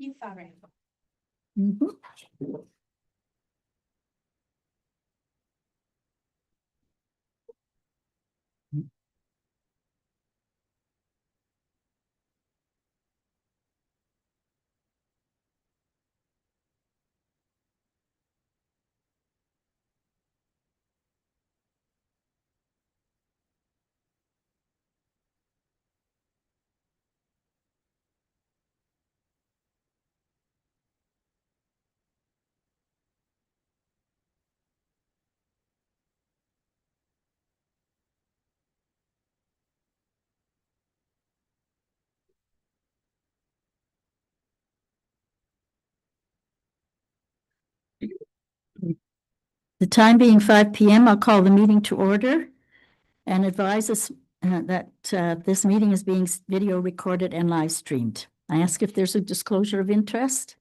Mhm. The time being 5 p.m., I'll call the meeting to order and advise us that this meeting is being video recorded and live streamed. I ask if there's a disclosure of interest.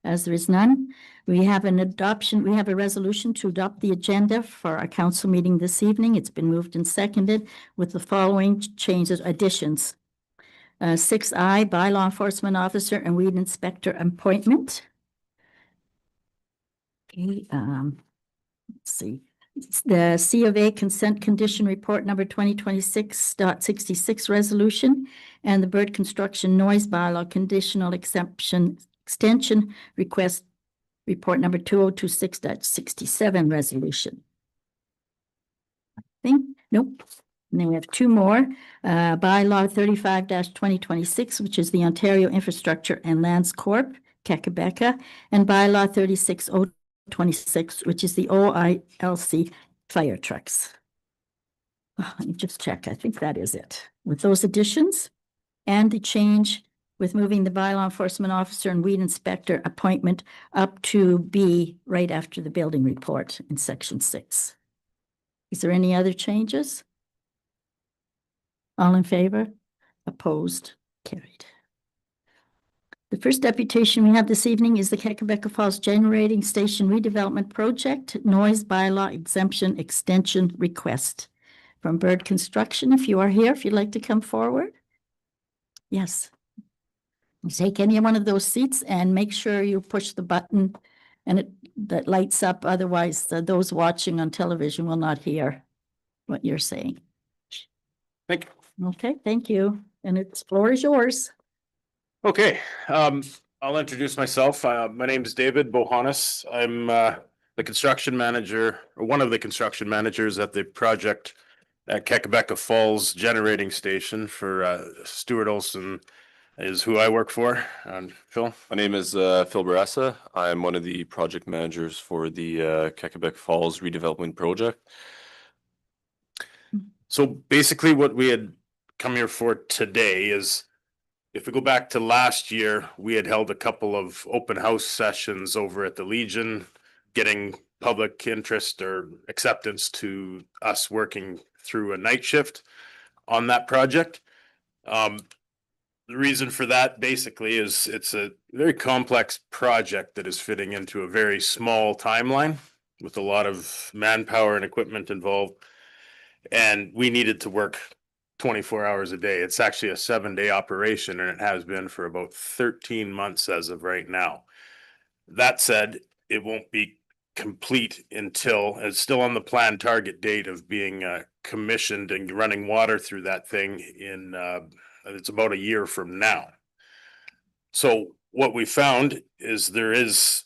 As there is none, we have a resolution to adopt the agenda for our council meeting this evening. It's been moved and seconded with the following additions. 6I, bylaw enforcement officer and weed inspector appointment. Okay, let's see. It's the C of A consent condition report number 2026.66 resolution and the bird construction noise bylaw conditional extension request report number 2026.67 resolution. I think, nope. And then we have two more, bylaw 35-2026, which is the Ontario Infrastructure and Lands Corp, Kakabeka, and bylaw 36026, which is the OILC fire trucks. Let me just check. I think that is it. With those additions and the change with moving the bylaw enforcement officer and weed inspector appointment up to B right after the building report in section 6. Is there any other changes? All in favor? Opposed? Carried. The first deputation we have this evening is the Kakabeka Falls Generating Station Redevelopment Project Noise Bylaw Exemption Extension Request from Bird Construction. If you are here, if you'd like to come forward. Yes. Take any one of those seats and make sure you push the button and that lights up. Otherwise, those watching on television will not hear what you're saying. Thank you. Okay, thank you. And its floor is yours. Okay, I'll introduce myself. My name is David Bohannes. I'm the construction manager, or one of the construction managers at the project at Kakabeka Falls Generating Station for Stuart Olson is who I work for. Phil? My name is Phil Barassa. I'm one of the project managers for the Kakabeka Falls redevelopment project. So basically what we had come here for today is, if we go back to last year, we had held a couple of open house sessions over at the Legion, getting public interest or acceptance to us working through a night shift on that project. The reason for that basically is it's a very complex project that is fitting into a very small timeline with a lot of manpower and equipment involved. And we needed to work 24 hours a day. It's actually a 7-day operation, and it has been for about 13 months as of right now. That said, it won't be complete until it's still on the planned target date of being commissioned and running water through that thing in it's about a year from now. So what we found is there is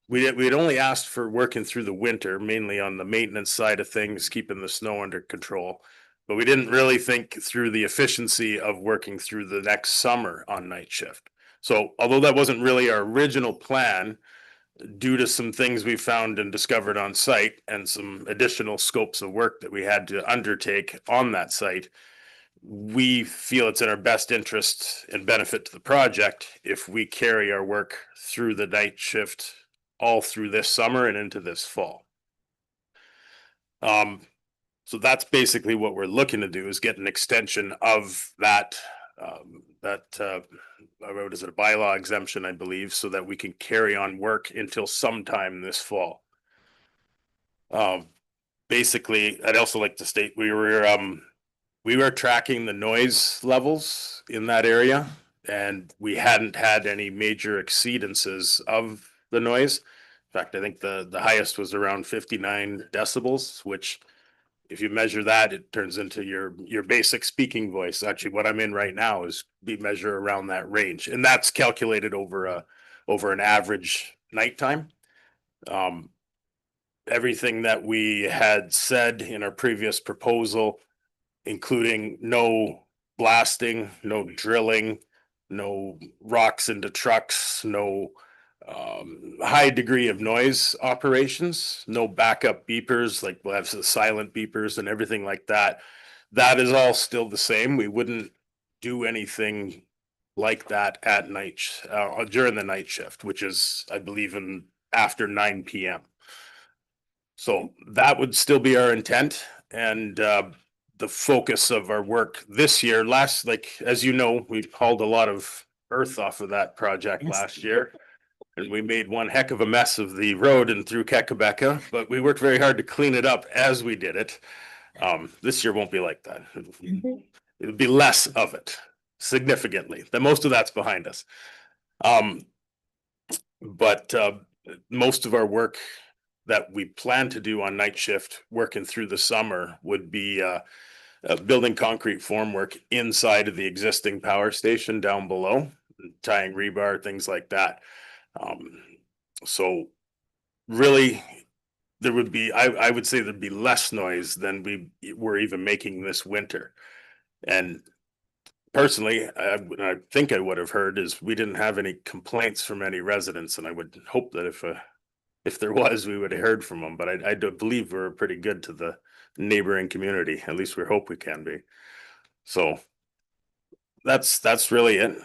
we had only asked for working through the winter, mainly on the maintenance side of things, keeping the snow under control. But we didn't really think through the efficiency of working through the next summer on night shift. So although that wasn't really our original plan, due to some things we found and discovered on site and some additional scopes of work that we had to undertake on that site, we feel it's in our best interest and benefit to the project if we carry our work through the night shift all through this summer and into this fall. So that's basically what we're looking to do, is get an extension of that, what is it, a bylaw exemption, I believe, so that we can carry on work until sometime this fall. Basically, I'd also like to state we were tracking the noise levels in that area, and we hadn't had any major exceedances of the noise. In fact, I think the highest was around 59 decibels, which if you measure that, it turns into your basic speaking voice. Actually, what I'm in right now is be measure around that range, and that's calculated over an average nighttime. Everything that we had said in our previous proposal, including no blasting, no drilling, no rocks into trucks, no high degree of noise operations, no backup beepers, like we'll have the silent beepers and everything like that. That is all still the same. We wouldn't do anything like that at night, during the night shift, which is, I believe, in after 9 p.m. So that would still be our intent, and the focus of our work this year. Like, as you know, we hauled a lot of earth off of that project Yes. last year. And we made one heck of a mess of the road and through Quequebeca, but we worked very hard to clean it up as we did it. This year won't be like that. It'll be less of it, significantly. Most of that's behind us. But most of our work that we plan to do on night shift, working through the summer, would be building concrete formwork inside of the existing power station down below, tying rebar, things like that. So really, there would be, I would say there'd be less noise than we were even making this winter. And personally, I think I would have heard is we didn't have any complaints from any residents, and I would hope that if there was, we would have heard from them. But I do believe we're pretty good to the neighboring community. At least we hope we can be. So that's really it.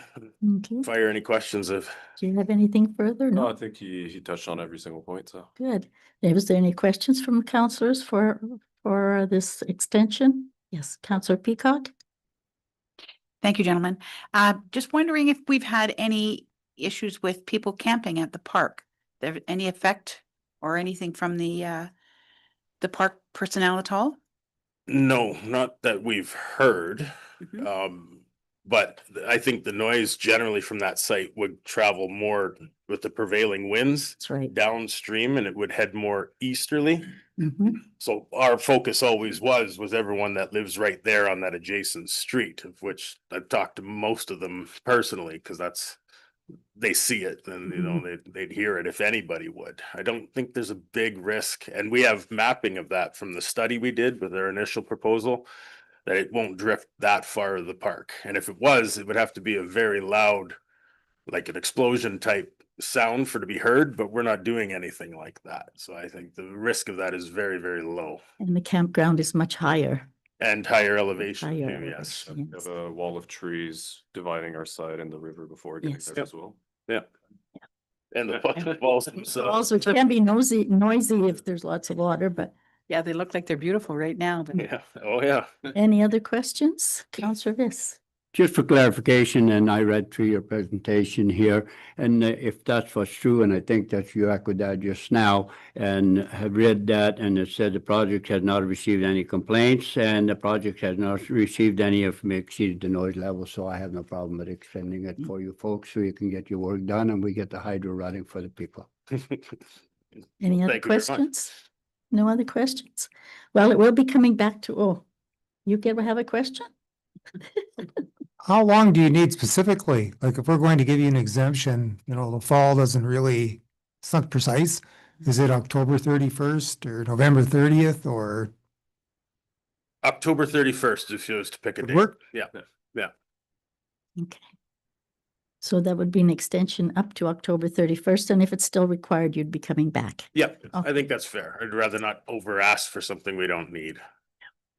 Okay. Fire any questions of. Do you have anything further? No, No, I think he touched on every single point, so. good. Was there any questions from councillors for this extension? Yes, Councillor Peacock? Thank you, gentlemen. Just wondering if we've had any issues with people camping at the park. There any effect or anything from the park personnel at all? No, not that we've heard. Mhm. But I think the noise generally from that site would travel more with the prevailing winds That's right. downstream, and it would head more easterly. Mhm. So our focus always was everyone that lives right there on that adjacent street, of which I've talked to most of them personally, because they see it and, you know, they'd hear it if anybody would. I don't think there's a big risk. And we have mapping of that from the study we did with our initial proposal, that it won't drift that far of the park. And if it was, it would have to be a very loud, like an explosion type sound for to be heard, but we're not doing anything like that. So I think the risk of that is very, very low, And the campground is much higher. and higher elevation Higher too, yes. elevation. We have a wall of trees dividing our side and the river before getting Yes. there as well. Yeah. And the walls themselves. Also, it can be noisy if there's lots of water, but Yeah, they look like they're beautiful right now, but Yeah, oh, yeah. any other questions? Councillor Viss? Just for clarification, and I read through your presentation here, and if that's what's true, and I think that you echoed that just now, and have read that, and it said the project has not received any complaints, and the project has not received any of exceeded the noise level, so I have no problem with extending it for you folks, so you can get your work done, and we get the hydro running for the people. Any other Thank you very much. questions? No other questions? Well, it will be coming back to, you have a question? How long do you need specifically? Like if we're going to give you an exemption, you know, the fall doesn't really, it's not precise. Is it October 31st or November 30th or October 31st, if you was to pick a would date. work? Yeah, Okay. So that would be an extension up to October 31st, and if it's still required, you'd be coming back. yeah, I Okay. think that's fair. I'd rather not over ask for something we don't need.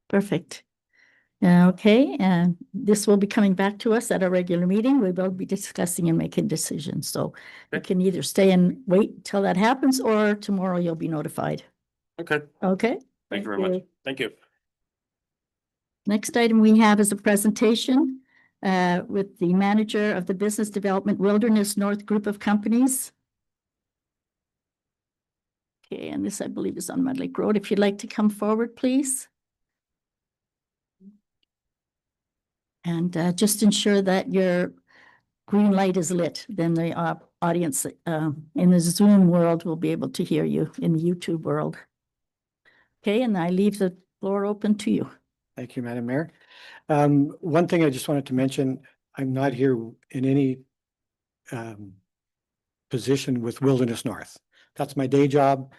Perfect. Okay, and this will be coming back to us at a regular meeting. We will be discussing and making decisions. So you Okay. can either stay and wait till that happens, or tomorrow you'll be notified. Okay, Okay? Thank you very much. thank you. Next item we have is a presentation with the manager of the Business Development Wilderness North Group of Companies. Okay, and this I believe is on Mud Lake Road. If you'd like to come forward, please. And just ensure that your green light is lit, then the audience in the Zoom world will be able to hear you in the YouTube world. Okay, and I leave the floor open to you. Thank you, Madam Mayor. One thing I just wanted to mention, I'm not here in any position with Wilderness North. That's my day job.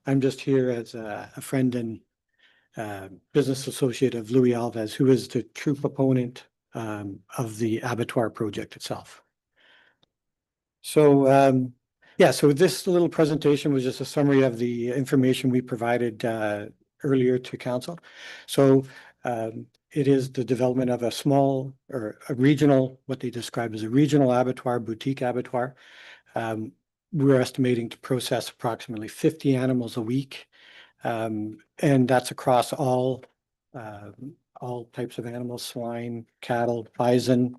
I'm just here as a friend and business associate of Louis Alves, who is the true proponent of the abattoir project itself. So yeah, so this little presentation was just a summary of the information we provided earlier to council. So it is the development of a small or a regional, what they describe as a regional abattoir, boutique abattoir. We're estimating to process approximately 50 animals a week. And that's across all types of animals, swine, cattle, bison.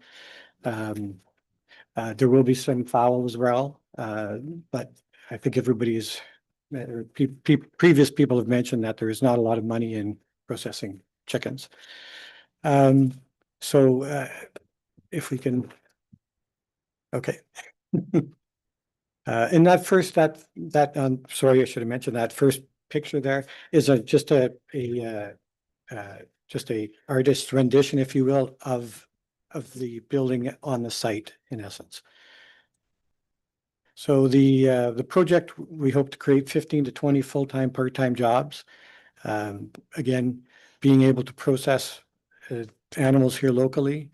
There will be some fowl as well, but I think everybody's, previous people have mentioned that there is not a lot of money in processing chickens. So if we can, okay. And that first, sorry, I should have mentioned that first picture there is just a artist's rendition, if you will, of the building on the site, in essence. So the project, we hope to create 15 to 20 full-time, part-time jobs. Again, being able to process animals here locally.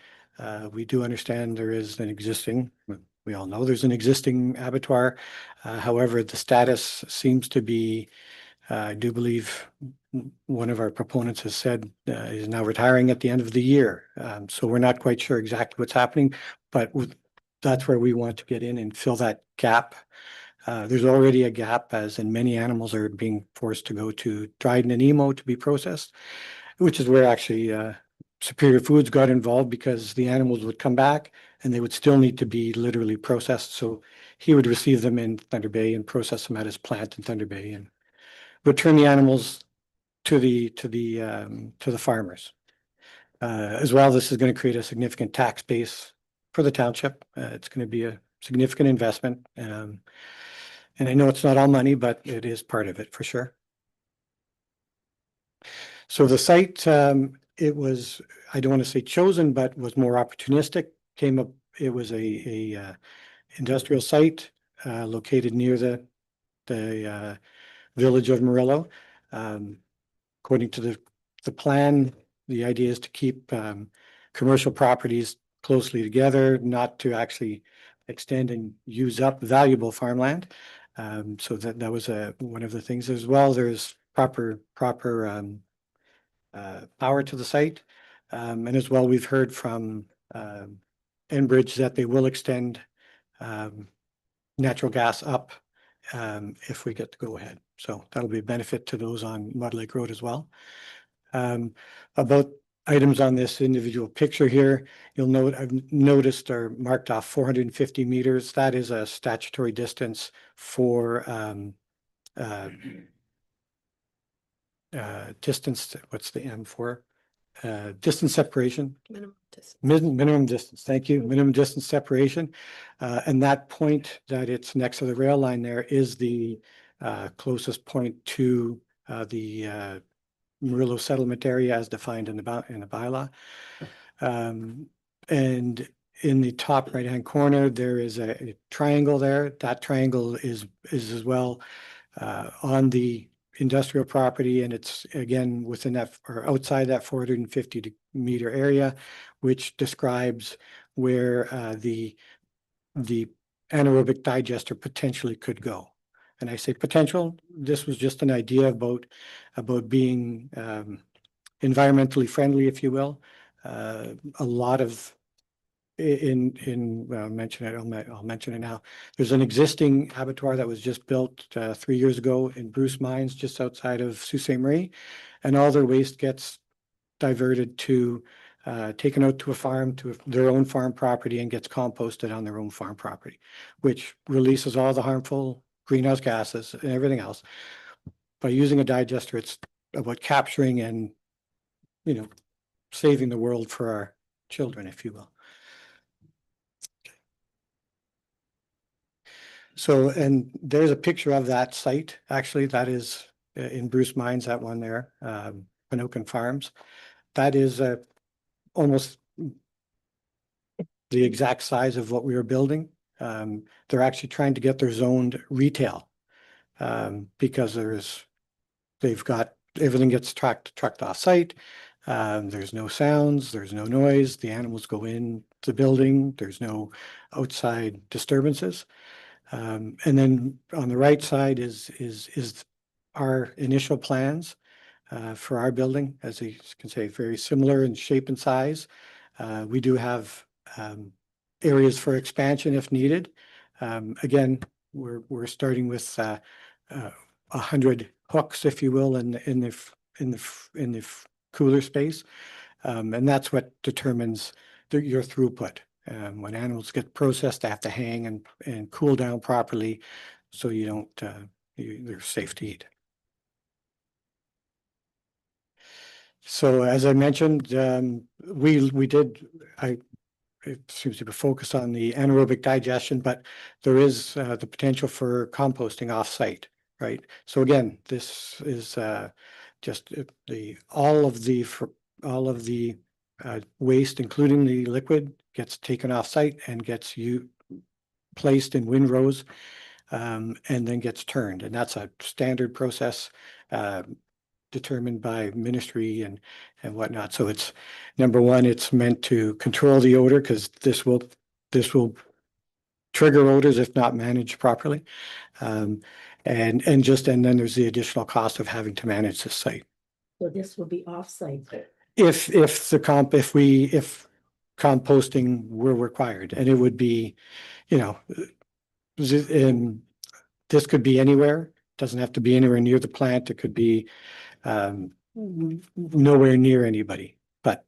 We do understand there is an existing, we all know there's an existing abattoir. However, the status seems to be, I do believe one of our proponents has said is now retiring at the end of the year. So we're not quite sure exactly what's happening, but that's where we want to get in and fill that gap. There's already a gap, as in many animals are being forced to go to Dryden and Emo to be processed, which is where actually Superior Foods got involved, because the animals would come back and they would still need to be literally processed. So he would receive them in Thunder Bay and process them at his plant in Thunder Bay and return the animals to the farmers. As well, this is going to create a significant tax base for the township. It's going to be a significant investment. And I know it's not all money, but it is part of it for sure. So the site, it was, I don't want to say chosen, but was more opportunistic. Came up, it was a industrial site located near the village of Murillo. According to the plan, the idea is to keep commercial properties closely together, not to actually extend and use up valuable farmland. So that was one of the things as well. There's proper power to the site. And as well, we've heard from Enbridge that they will extend natural gas up if we get to go ahead. So that'll be a benefit to those on Mud Lake Road as well. About items on this individual picture here, you'll note I've noticed are marked off 450 meters. That is a statutory distance for distance, what's the M for? Distance separation. Minimum distance, thank you. Minimum distance separation. And that point that it's next to the rail line there is the closest point to the Murillo settlement area as defined in the bylaw. And in the top right-hand corner, there is a triangle there. That triangle is as well on the industrial property, and it's again within that or outside that 450 meter area, which describes where the anaerobic digester potentially could go. And I say potential, this was just an idea about being environmentally friendly, if you will. A lot of I'll mention it now. There's an existing abattoir that was just built 3 years ago in Bruce Mines, just outside of Sault Ste. Marie, and all their waste gets diverted to taken out to a farm, to their own farm property, and gets composted on their own farm property, which releases all the harmful greenhouse gases and everything else. By using a digester, it's about capturing and, you know, saving the world for our children, if you will. So, and there's a picture of that site, actually, that is in Bruce Mines, that one there, Pinokin Farms. That is almost the exact size of what we were building. They're actually trying to get their zoned retail. Because they've got, everything gets trucked off site. There's no sounds, there's no noise, the animals go in the building, there's no outside disturbances. And then on the right side is our initial plans for our building, as you can say, very similar in shape and size. We do have areas for expansion if needed. Again, we're starting with 100 hooks, if you will, in the cooler space, and that's what determines your throughput. When animals get processed, they have to hang and cool down properly, so you don't they're safe to eat. So as I mentioned, it seems to be focused on the anaerobic digestion, but there is the potential for composting off-site, right? So again, this is just all of the waste, including the liquid, gets taken off-site and gets placed in windrows, and then gets turned. And that's a standard process determined by ministry and whatnot. So it's, number one, it's meant to control the odor, because this will trigger odors if not managed properly. And then there's the additional cost of having to manage the site. So this will be off-site. If composting were required, and it would be, this could be anywhere, doesn't have to be anywhere near the plant. It could be nowhere near anybody, but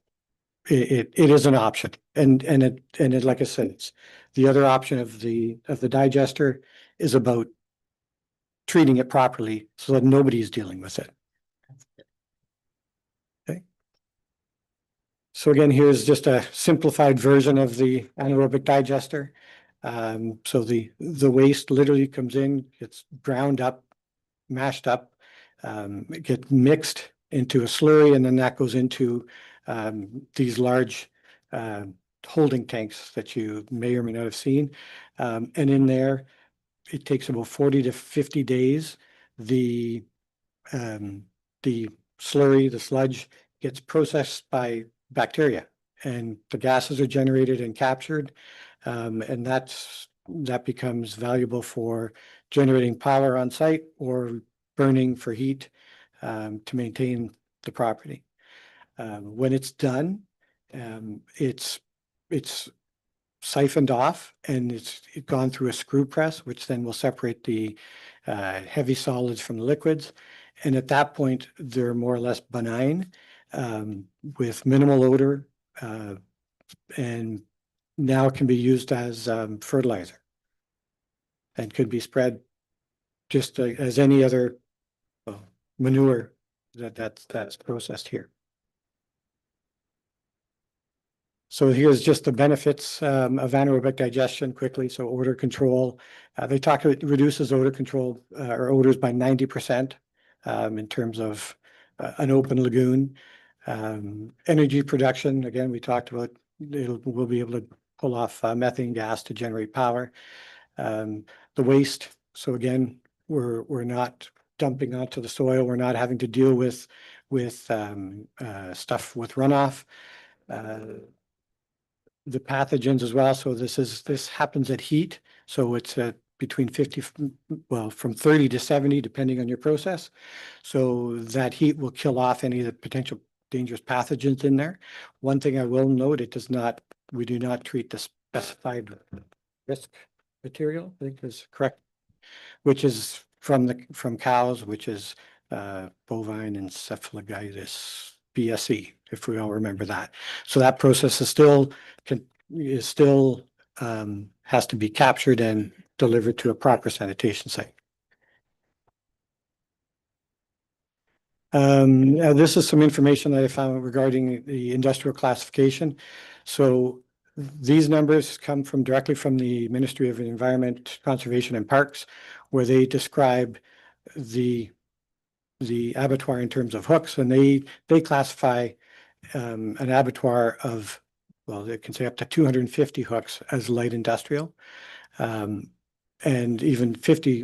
it is an option. And it, like I said, it's the other option of the digester is about treating it properly so that nobody's dealing with it. Okay. So again, here's just a simplified version of the anaerobic digester. So the waste literally comes in, gets ground up, mashed up, it gets mixed into a slurry, and then that goes into these large holding tanks that you may or may not have seen. And in there, it takes about 40 to 50 days. The slurry, the sludge, gets processed by bacteria, and the gases are generated and captured, and that becomes valuable for generating power on site or burning for heat to maintain the property. When it's done, it's siphoned off, and it's gone through a screw press, which then will separate the heavy solids from the liquids. And at that point, they're more or less benign, with minimal odor, and now it can be used as fertilizer and could be spread just as any other manure that's processed here. So here's just the benefits of anaerobic digestion quickly. So odor control, they talk about it reduces odor control or odors by 90% in terms of an open lagoon. Energy production, again, we talked about, we'll be able to pull off methane gas to generate power. The waste, so again, we're not dumping onto the soil. We're not having to deal with stuff with runoff. The pathogens as well. So this happens at heat. So it's between 50, well, from 30 to 70, depending on your process. So that heat will kill off any of the potential dangerous pathogens in there. One thing I will note, we do not treat the specified risk material, I think is correct, which is from cows, which is bovine encephalitis, BSE, if we all remember that. So that process is still has to be captured and delivered to a proper sanitation site. Now this is some information that I found regarding the industrial classification. So these numbers come from directly from the Ministry of Environment, Conservation and Parks, where they describe the abattoir in terms of hooks, and they classify an abattoir of, well, they can say up to 250 hooks as light industrial, and even 50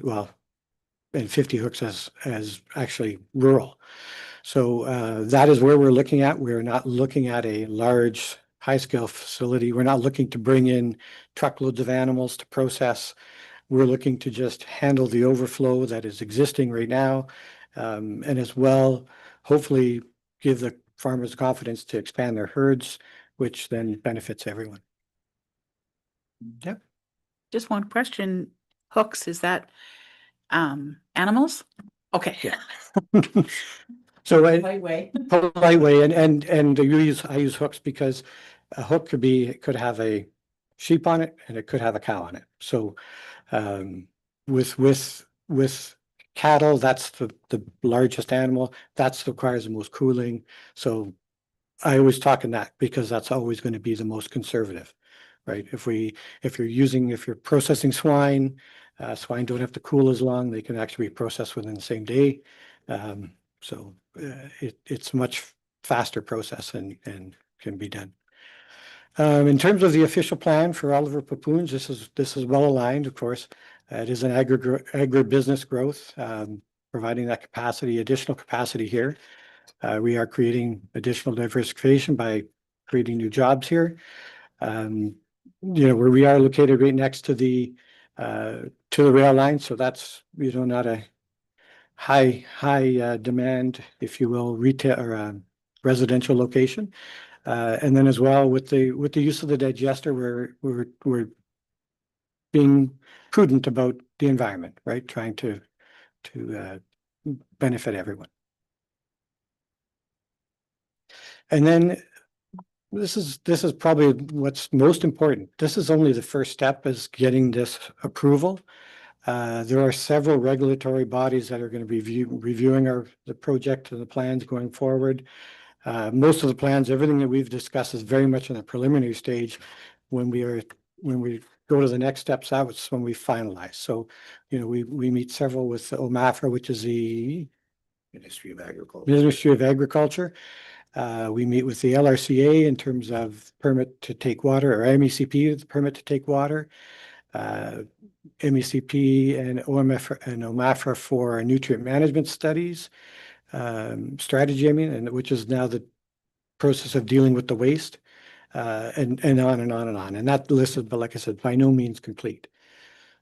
hooks as actually rural. So that is where we're looking at. We're not looking at a large high-scale facility. We're not looking to bring in truckloads of animals to process. We're looking to just handle the overflow that is existing right now, and as well, hopefully give the farmers confidence to expand their herds, which then benefits everyone. Yep. Just one question. Hooks, is that animals? Okay. Yeah. So Right way. polite way, and I use hooks because a hook could have a sheep on it and it could have a cow on it. So with cattle, that's the largest animal. That requires the most cooling. So I always talk in that because that's always going to be the most conservative, right? If you're processing swine, swine don't have to cool as long. They can actually be processed within the same day. So it's much faster process and can be done. In terms of the official plan for Oliver Papoons, this is well aligned, of course. It is an agribusiness growth, providing that capacity, additional capacity here. We are creating additional diversification by creating new jobs here. Where we are located right next to the rail line, so that's not a high demand, if you will, retail or residential location. And then as well with the use of the digester, we're being prudent about the environment, right? Trying to benefit everyone. And then this is probably what's most important. This is only the first step, is getting this approval. There are several regulatory bodies that are going to be reviewing the project and the plans going forward. Most of the plans, everything that we've discussed is very much in the preliminary stage. When we go to the next steps, that's when we finalize. So, we meet several with OMAFRA, which is the Ministry of Agriculture. Ministry of Agriculture. We meet with the LRCA in terms of permit to take water, or MECP, the permit to take water. MECP and OMAFRA for nutrient management studies, strategy, and which is now the process of dealing with the waste, and on and on and on. And that list is, but like I said, by no means complete.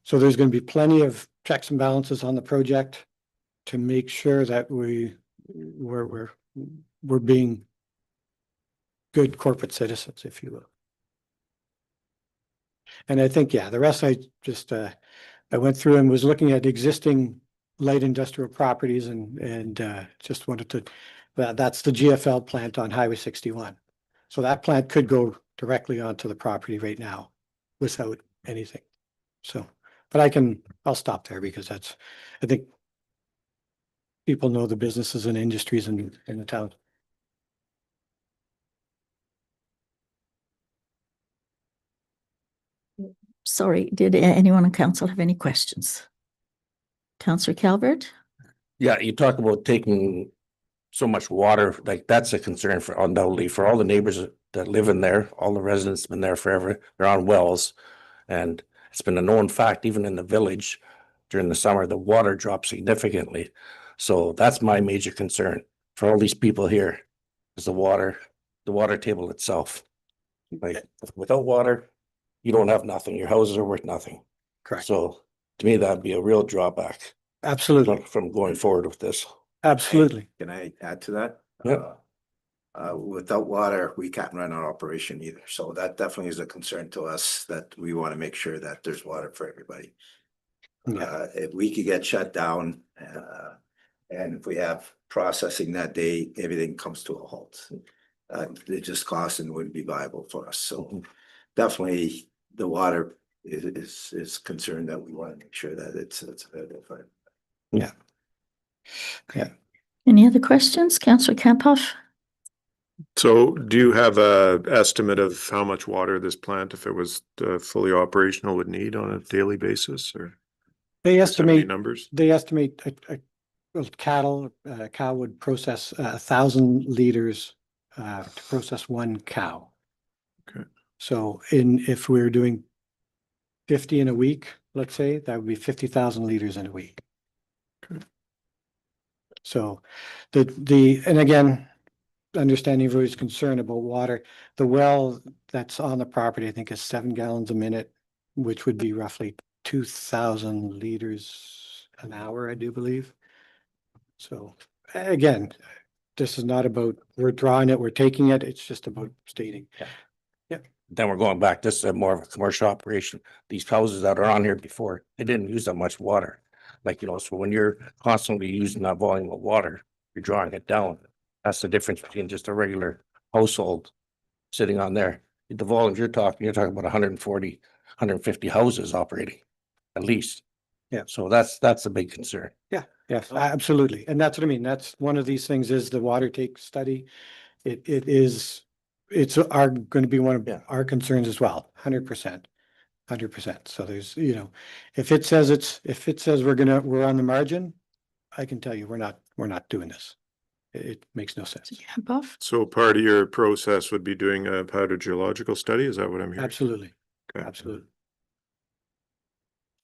So there's going to be plenty of checks and balances on the project to make sure that we're being good corporate citizens, if you will. And I think, the rest I just, I went through and was looking at existing light industrial properties and just wanted to, that's the GFL plant on Highway 61. So that plant could go directly onto the property right now without anything. So, but I'll stop there because I think people know the businesses and industries in the town. Sorry, did anyone on council have any questions? Councillor Calvert? Yeah, you talk about taking so much water, like that's a concern for undoubtedly for all the neighbors that live in there. All the residents have been there forever. They're on wells. And it's been a known fact, even in the village during the summer, the water drops significantly. So that's my major concern for all these people here is the water table itself. Like without water, you don't have nothing. Your houses are worth nothing. Correct. So to me, that'd be a real drawback Absolutely. from going forward with this. Absolutely. Can I add to that? Yep. Without water, we can't run our operation either. So that definitely is a concern to us that we want to make sure that there's water for everybody. If we could get shut down, and if we have processing that day, everything comes to a halt. It just costs and wouldn't be viable for us. So definitely the water is concerned that we want to make sure that it's available for. Yeah. Any other questions? Councillor Kamphoff? So do you have a estimate of how much water this plant, if it was fully operational, would need on a daily basis, or? They Any estimate, numbers? a cow would process 1,000 liters to process one cow. Okay. So if we're doing 50 in a week, let's say, that would be 50,000 liters in a week. Okay. So and again, understanding everybody's concern about water, the well that's on the property, I think is 7 gallons a minute, which would be roughly 2,000 liters an hour, I do believe. So again, this is not about, we're drawing it, we're taking it, it's just about stating. Then we're going back, this is more of a commercial operation. These houses that are on here before, they didn't use that much water. Like, so when you're constantly using that volume of water, you're drawing it down. That's the difference between just a regular household sitting on there. The volumes you're talking about 140, 150 houses operating, at least. Yeah. So that's a big concern. Yes, absolutely. And that's what I mean. That's one of these things is the water take study. It's going to be one of our concerns as well, 100%. 100%. So there's, if it says we're on the margin, I can tell you, we're not doing this. It makes no sense. Yeah, Buff? So part of your process would be doing a hydrogeological study, is that what I'm hearing? Absolutely. Okay. Absolutely.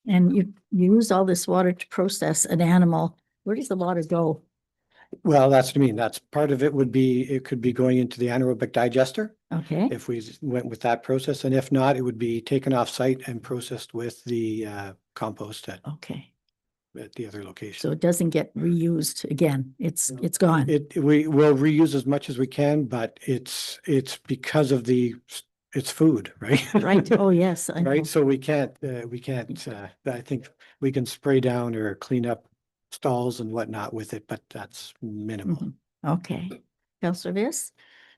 And you use all this water to process an animal. Where does the water go? Well, that's what I mean. That's part of it it could be going into the anaerobic digester Okay, if we went with that process. And if not, it would be taken off site and processed with the compost at okay. the other location. So it doesn't get reused again. It's gone. We will reuse as much as we can, but it's because of it's food, right? Right. Oh, yes. I know. Right, so we can't, I think we can spray down or clean up stalls and whatnot with it, but that's minimal. Mhm. Okay. Counselor Viss?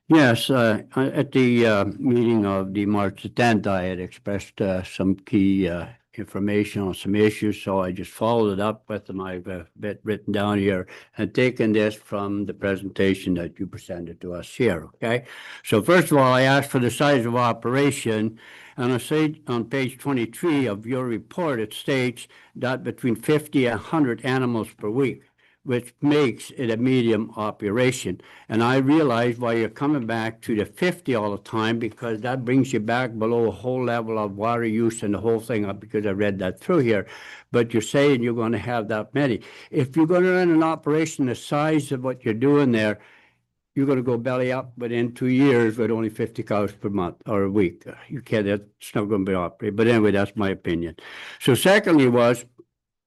Yes, at the meeting of the March 10th, I had expressed some key information on some issues, so I just followed it up with them. I've bit written down here and taken this from the presentation that you presented to us here, okay? So first of all, I asked for the size of operation, and I say on page 23 of your report, it states that between 50 and 100 animals per week, which makes it a medium operation. And I realize why you're coming back to the 50 all the time, because that brings you back below a whole level of water use and the whole thing up, because I read that through here. But you're saying you're going to have that many. If you're going to run an operation the size of what you're doing there, you're going to go belly up within 2 years with only 50 cows per month or a week. You can't, it's not going to be operated. But anyway, that's my opinion. So secondly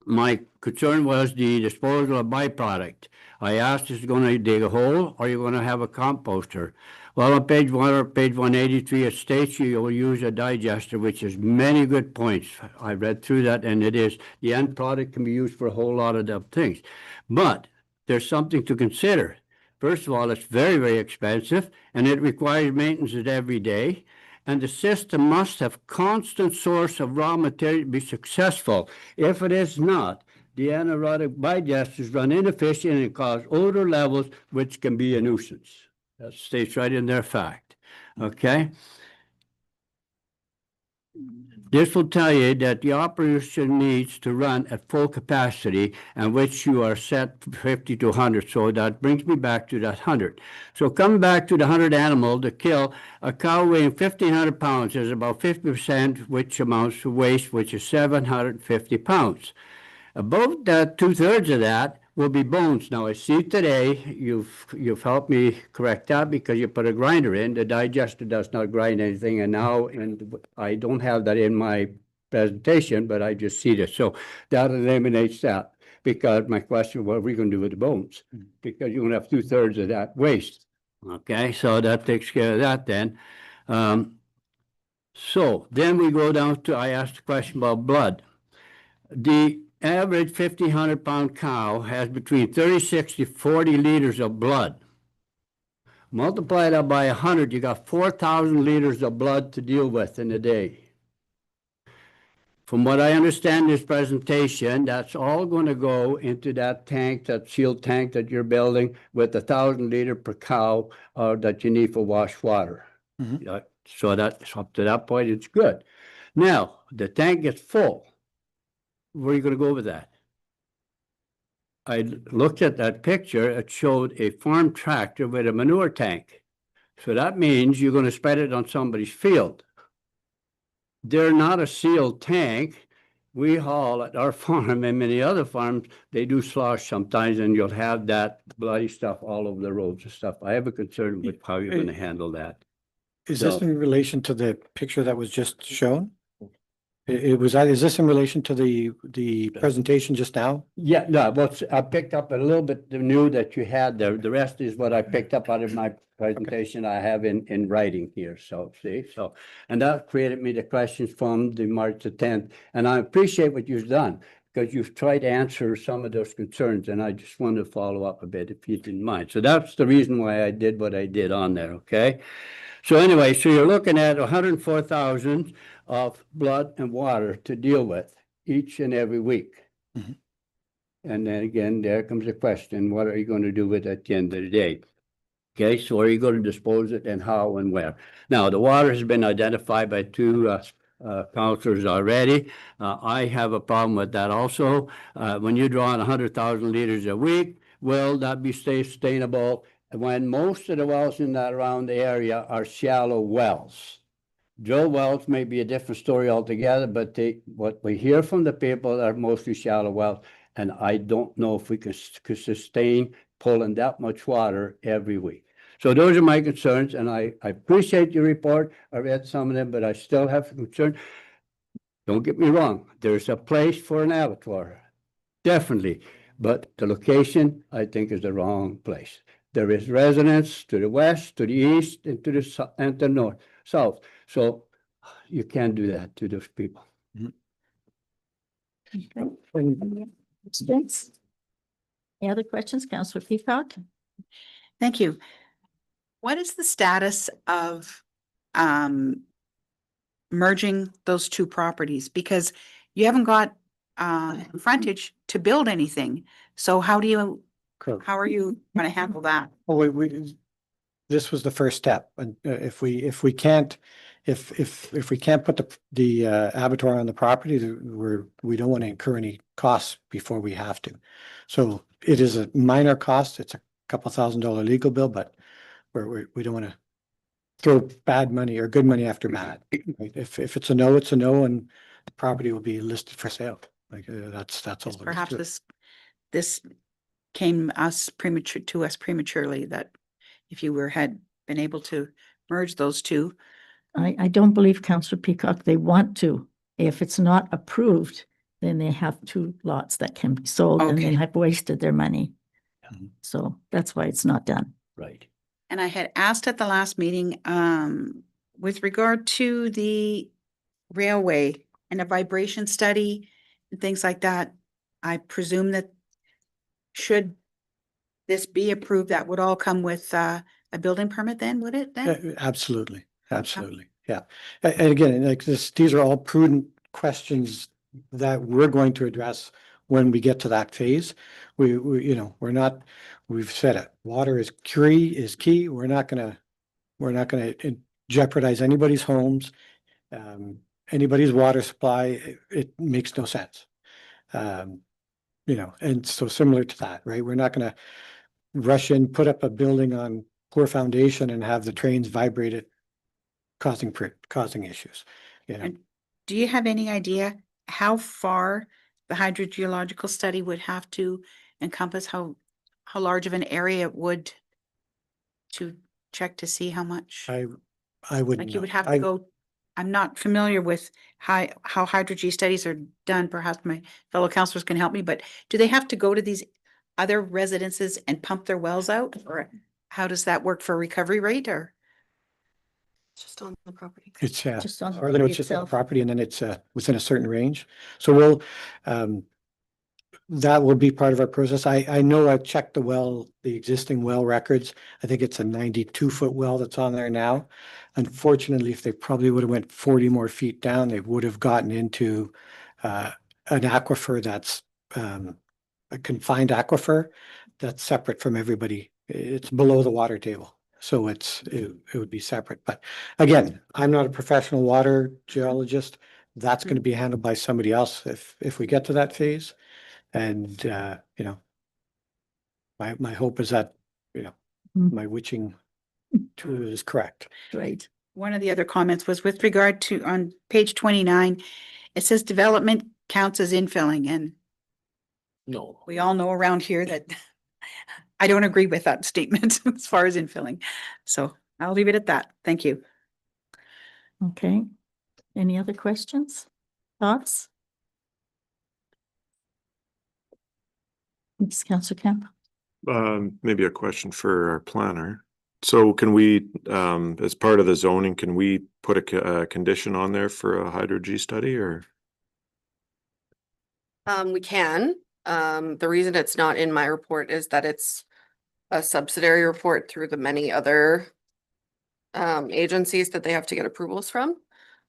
my concern was the disposal of byproduct. I asked, is it going to dig a hole or are you going to have a composter? Well, on page 183, it states you will use a digester, which is many good points. I read through that, and it is the end product can be used for a whole lot of different things. But there's something to consider. First of all, it's very, very expensive, and it requires maintenance every day. And the system must have constant source of raw material to be successful. If it is not, the anaerobic digesters run inefficient and cause odor levels, which can be a nuisance. That states right in their fact. Okay. This will tell you that the operation needs to run at full capacity, and which you are set 50 to 100. So that brings me back to that 100. So coming back to the 100 animal to kill, a cow weighing 1,500 pounds is about 50%, which amounts to waste, which is 750 pounds. About that, 2/3 of that will be bones. Now I see today you've helped me correct that because you put a grinder in. The digester does not grind anything, and I don't have that in my presentation, but I just see this. So that eliminates that, because my question, what are we going to do with the bones? Because you're going to have 2/3 of that waste. Okay, so that takes care of that then. So then we go down to, I asked the question about blood. The average 1,500 pound cow has between 36 to 40 liters of blood. Multiply that by 100, you got 4,000 liters of blood to deal with in a day. from what I understand this presentation, that's all gonna go into that tank, that sealed tank that you're building with 1,000 liter per cow, that you need for wash water. Mhm. Yeah, so that's up to that point, it's good. Now, the tank gets full. Where are you gonna go with that? I looked at that picture, it showed a farm tractor with a manure tank. So that means you're gonna spread it on somebody's field. They're not a sealed tank. We haul at our farm and many other farms, they do slosh sometimes and you'll have that bloody stuff all over the roads and stuff. I have a concern with how you're gonna handle that. Is this So- in relation to the picture that was just shown? Is this in relation to the presentation just now? Yeah, no, what's, I picked up a little bit the new that you had there. The rest is what I picked up out of my presentation I have in writing here. So, see, so, and that created me the questions from the March the 10th. And I appreciate what you've done because you've tried to answer some of those concerns. And I just wanted to follow up a bit if you didn't mind. So that's the reason why I did what I did on there, okay? So anyway, so you're looking at 104,000 of blood and water to deal with each and every week. Mhm. And then again, there comes the question, what are you going to do with it at the end of the day? Okay, so are you going to dispose it and how and where? Now, the water has been identified by two counselors already. I have a problem with that also. When you draw on 100,000 liters a week, will that be sustainable when most of the wells in that around the area are shallow wells? Drill wells may be a different story altogether, but what we hear from the people are mostly shallow wells. And I don't know if we could sustain pulling that much water every week. So those are my concerns, and I appreciate your report. I read some of them, but I still have concern. Don't get me wrong, there's a place for an abattoir, definitely. But the location, I think, is the wrong place. There is residents to the west, to the east, and to the and the north, south. So you can't do that to those people. Questions? Any other questions, Councillor Peacock? Thank you. What is the status of merging those two properties? Because you haven't got frontage to build anything. So how Correct. are you going to handle that? Well, this was the first step, and if we can't put the abattoir on the property, we don't want to incur any costs before we have to. So it is a minor cost. It's a couple $1,000 legal bill, but we don't want to throw bad money or good money after bad. Right? If it's a no, it's a no, and the property will be listed for sale. Like that's all. there is Perhaps to it. this came to us prematurely, that if you had been able to merge those two. I don't believe, Councillor Peacock, they want to. If it's not approved, then they have two lots that can be sold and they Okay. have wasted their money. Mhm. So that's why it's not done. Right. And I had asked at the last meeting, with regard to the railway and a vibration study and things like that. I presume that should this be approved, that would all come with a building permit then, would it then? Absolutely, absolutely, yeah. And again, like these are all prudent questions that we're going to address when we get to that phase. We've said it, water is key. We're not gonna jeopardize anybody's homes, anybody's water supply. It makes no sense. And so similar to that, right? We're not gonna rush in, put up a building on poor foundation and have the trains vibrate it, causing issues, And do you have any idea how far the hydrogeological study would have to encompass, how large of an area it would to check to see how much? I wouldn't Like you know. would have to go, I'm not familiar with how hydrogen studies are done. Perhaps my fellow counselors can help me, but do they have to go to these other residences and pump their wells out? Or how does that work for recovery rate, or? Just on the property. It's, Just on the or property it's just on the itself. property and then it's, within a certain range. So we'll, that will be part of our process. I know I've checked the existing well records. I think it's a 92-foot well that's on there now. Unfortunately, if they probably would have went 40 more feet down, they would have gotten into an aquifer that's a confined aquifer that's separate from everybody. It's below the water table. So it would be separate. But again, I'm not a professional water geologist. That's going to be handled by somebody else if we get to that phase. And you know, my hope is that, you know, Mm. my witching tool is correct. Right. One of the other comments was with regard to on page 29, it says development counts as infilling, and No. we all know around here that I don't agree with that statement as far as infilling. So I'll leave it at that. Thank you. Okay. Any other questions? Thoughts? Ms. Councillor Camp? Maybe a question for our planner. So can we, as part of the zoning, can we put a condition on there for a hydro-G study or? We can. The reason it's not in my report is that it's a subsidiary report through the many other agencies that they have to get approvals from.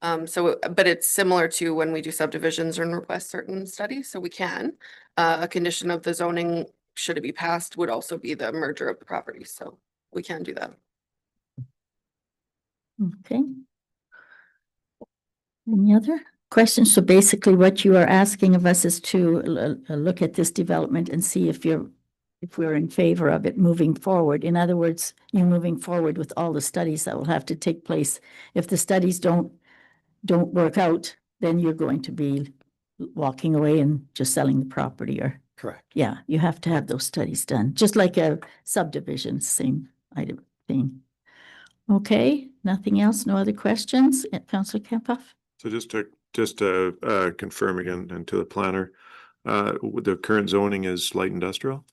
But it's similar to when we do subdivisions and request certain studies, so we can. A condition of the zoning, should it be passed, would also be the merger of the properties, so we can do that. Okay. Any other questions? So basically what you are asking of us is to look at this development and see if we're in favor of it moving forward. In other words, you're moving forward with all the studies that will have to take place. If the studies don't work out, then you're going to be walking away and just selling the property, or Correct. yeah, you have to have those studies done, just like a subdivision, same item thing. Okay, nothing else? No other questions? Councillor Kempoff? So just to confirm again and to the planner, the current zoning is light industrial?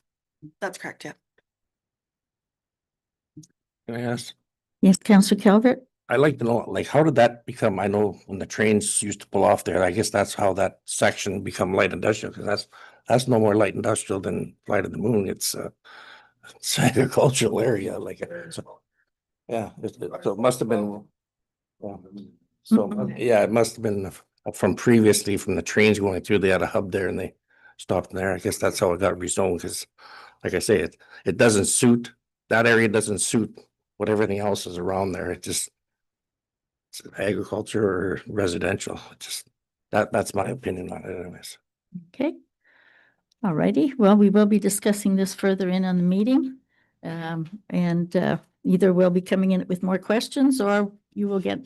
That's correct, yeah. Can I ask? Yes, Councillor Calvert? I'd like to know, like, how did that become, I know when the trains used to pull off there, I guess that's how that section become light industrial, because that's no more light industrial than Light of the Moon. It's agricultural area, like, so. Yeah, so it must have been. Yeah. So, yeah, it must have been from previously from the trains going through, they had a hub there and they stopped there. I guess that's how it got rezoned, because like I say, it doesn't suit, that area doesn't suit what everything else is around there. It just, it's agriculture or residential. It just, that's my opinion on it anyways. Okay. All righty. Well, we will be discussing this further in on the meeting. Either we'll be coming in with more questions, or you will get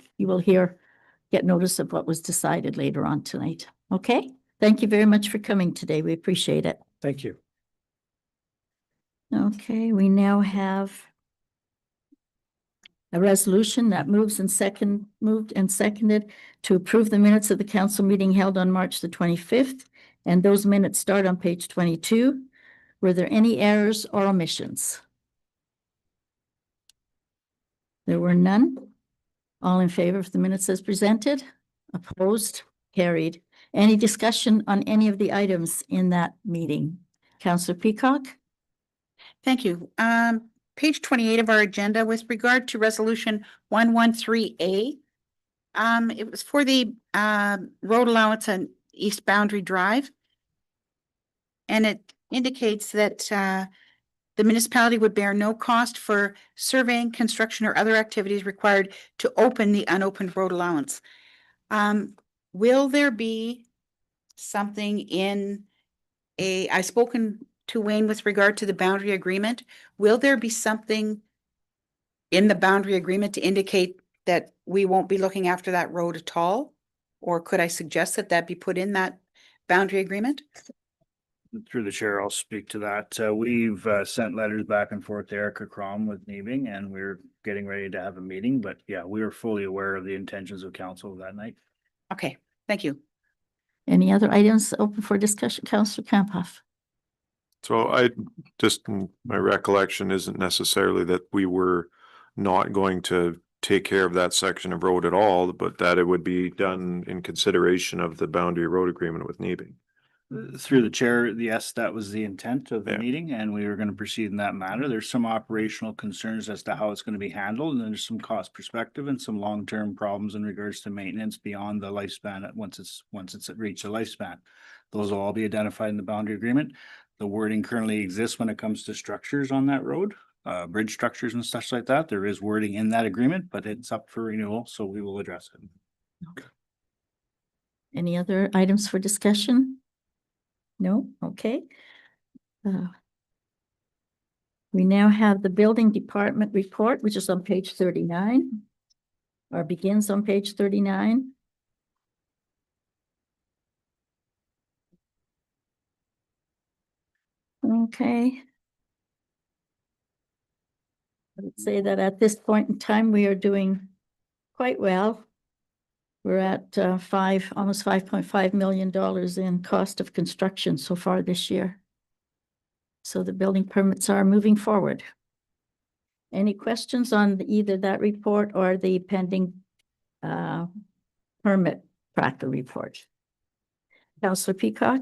notice of what was decided later on tonight. Okay? Thank you very much for coming today. We appreciate it. Thank you. Okay, we now have a resolution that moved and seconded to approve the minutes of the council meeting held on March the 25th. And those minutes start on page 22. Were there any errors or omissions? There were none. All in favor of the minutes as presented? Opposed? Carried. Any discussion on any of the items in that meeting? Councillor Peacock? Thank you. Page 28 of our agenda with regard to resolution 113A. It was for the road allowance on East Boundary Drive. And it indicates that the municipality would bear no cost for surveying, construction, or other activities required to open the unopened road allowance. Will there be something in I've spoken to Wayne with regard to the boundary agreement. Will there be something in the boundary agreement to indicate that we won't be looking after that road at all? Or could I suggest that that be put in that boundary agreement? Through the chair, I'll speak to that. We've sent letters back and forth to Erica Crom with Nebing, and we're getting ready to have a meeting, but yeah, we are fully aware of the intentions of council that night. Okay, thank you. Any other items open for discussion? Councillor Kempoff? So my recollection isn't necessarily that we were not going to take care of that section of road at all, but that it would be done in consideration of the boundary road agreement with Nebing. Through the chair, yes, that was the intent of the Yeah. meeting, and we were gonna proceed in that manner. There's some operational concerns as to how it's gonna be handled, and there's some cost perspective and some long-term problems in regards to maintenance beyond the lifespan, once it's reached a lifespan. Those will all be identified in the boundary agreement. The wording currently exists when it comes to structures on that road, bridge structures and such like that. There is wording in that agreement, but it's up for renewal, so we will address it. Any other items for discussion? No? Okay. We now have the building department report, which is on page 39, or begins on page 39. Okay. I would say that at this point in time, we are doing quite well. We're at almost $5.5 million in cost of construction so far this year. So the building permits are moving forward. Any questions on either that report or the pending permit tracker report? Councillor Peacock?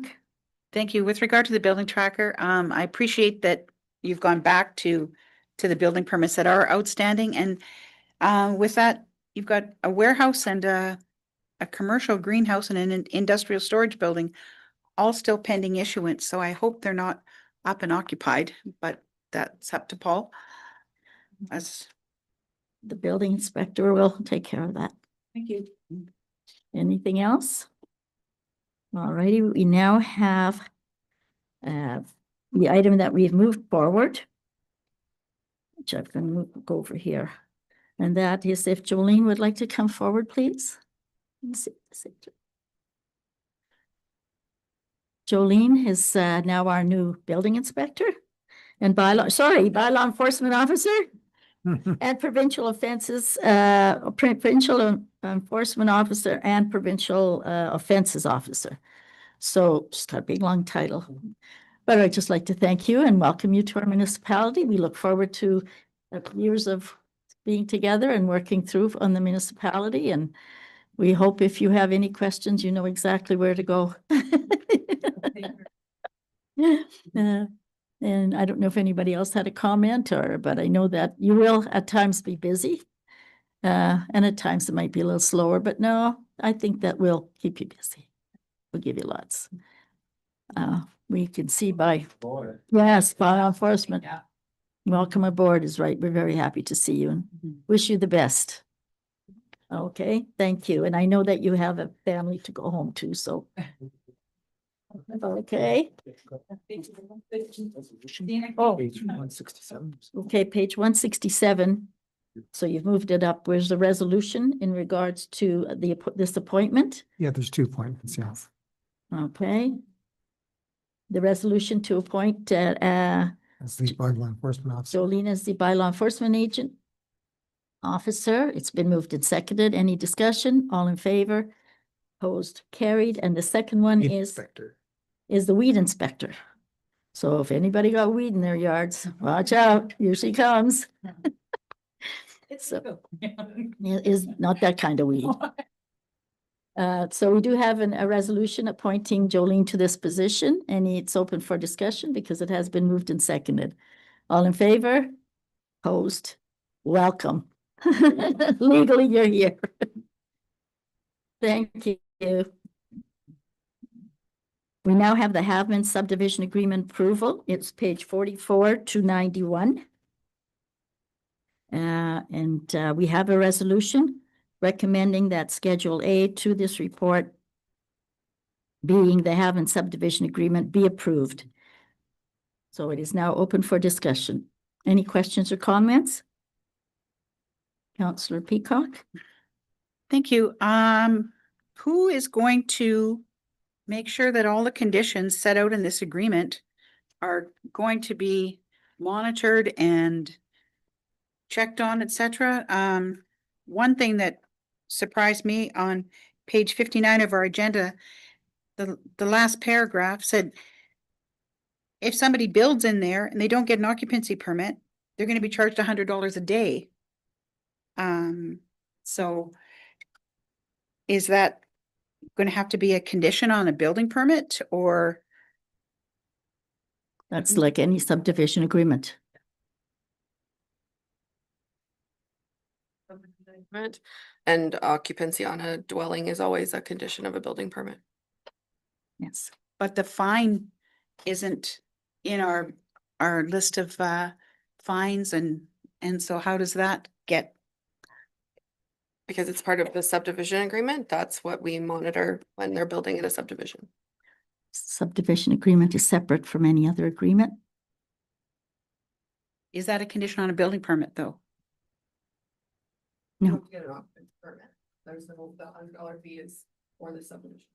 Thank you. With regard to the building tracker, I appreciate that you've gone back to the building permits that are outstanding. And with that, you've got a warehouse and a commercial greenhouse and an industrial storage building, all still pending issuance. So I hope they're not up and occupied, but that's up to Paul. As The building inspector will take care of that. Thank you. Anything else? All righty, we now have the item that we've moved forward, which I'm going to go over here. And that is if Jolene would like to come forward, please. Jolene is now our new building inspector and bylaw enforcement officer and provincial offenses, provincial enforcement officer and provincial offenses officer. So she's got a big, long title. But I'd just like to thank you and welcome you to our municipality. We look forward to years of being together and working through on the municipality. And we hope if you have any questions, you know exactly where to go. And I don't know if anybody else had a comment but I know that you will at times be busy. And at times it might be a little slower, but no, I think that will keep you busy. We'll give you lots. We can see by enforcement. Yeah. Welcome aboard is right. We're very happy to see you and wish you the best. Okay, thank you. And I know that you have a family to go home to, so. Okay. Oh, Page 167. okay, page 167. So you've moved it up. Where's the resolution in regards to this appointment? Yeah, there's 2 appointments, yes. Okay. The resolution to appoint That's the bylaw enforcement officer. Jolene as the bylaw enforcement agent officer. It's been moved and seconded. Any discussion? All in favor? Opposed, carried. And the second one Inspector. is the weed inspector. So if anybody got weed in their yards, watch out. Here she comes. So, it is not that kind of weed. So we do have a resolution appointing Jolene to this position, and it's open for discussion because it has been moved and seconded. All in favor? Opposed? Welcome. Legally, you're here. Thank you. We now have the Haveman subdivision agreement approval. It's page 44 to 91. And we have a resolution recommending that Schedule A to this report, being the Haveman subdivision agreement, be approved. So it is now open for discussion. Any questions or comments? Councillor Peacock? Thank you. Who is going to make sure that all the conditions set out in this agreement are going to be monitored and checked on, etc.? One thing that surprised me on page 59 of our agenda, the last paragraph said, if somebody builds in there and they don't get an occupancy permit, they're going to be charged $100 a day. So is that going to have to be a condition on a building permit or? That's like any subdivision agreement. Agreement. And occupancy on a dwelling is always a condition of a building permit. Yes. But the fine isn't in our list of fines and so how does that get? Because it's part of the subdivision agreement, that's what we monitor when they're building in a subdivision. Subdivision agreement is separate from any other agreement. Is that a condition on a building permit though? No. You don't get an occupancy permit. There's the $100 fee is for the subdivision.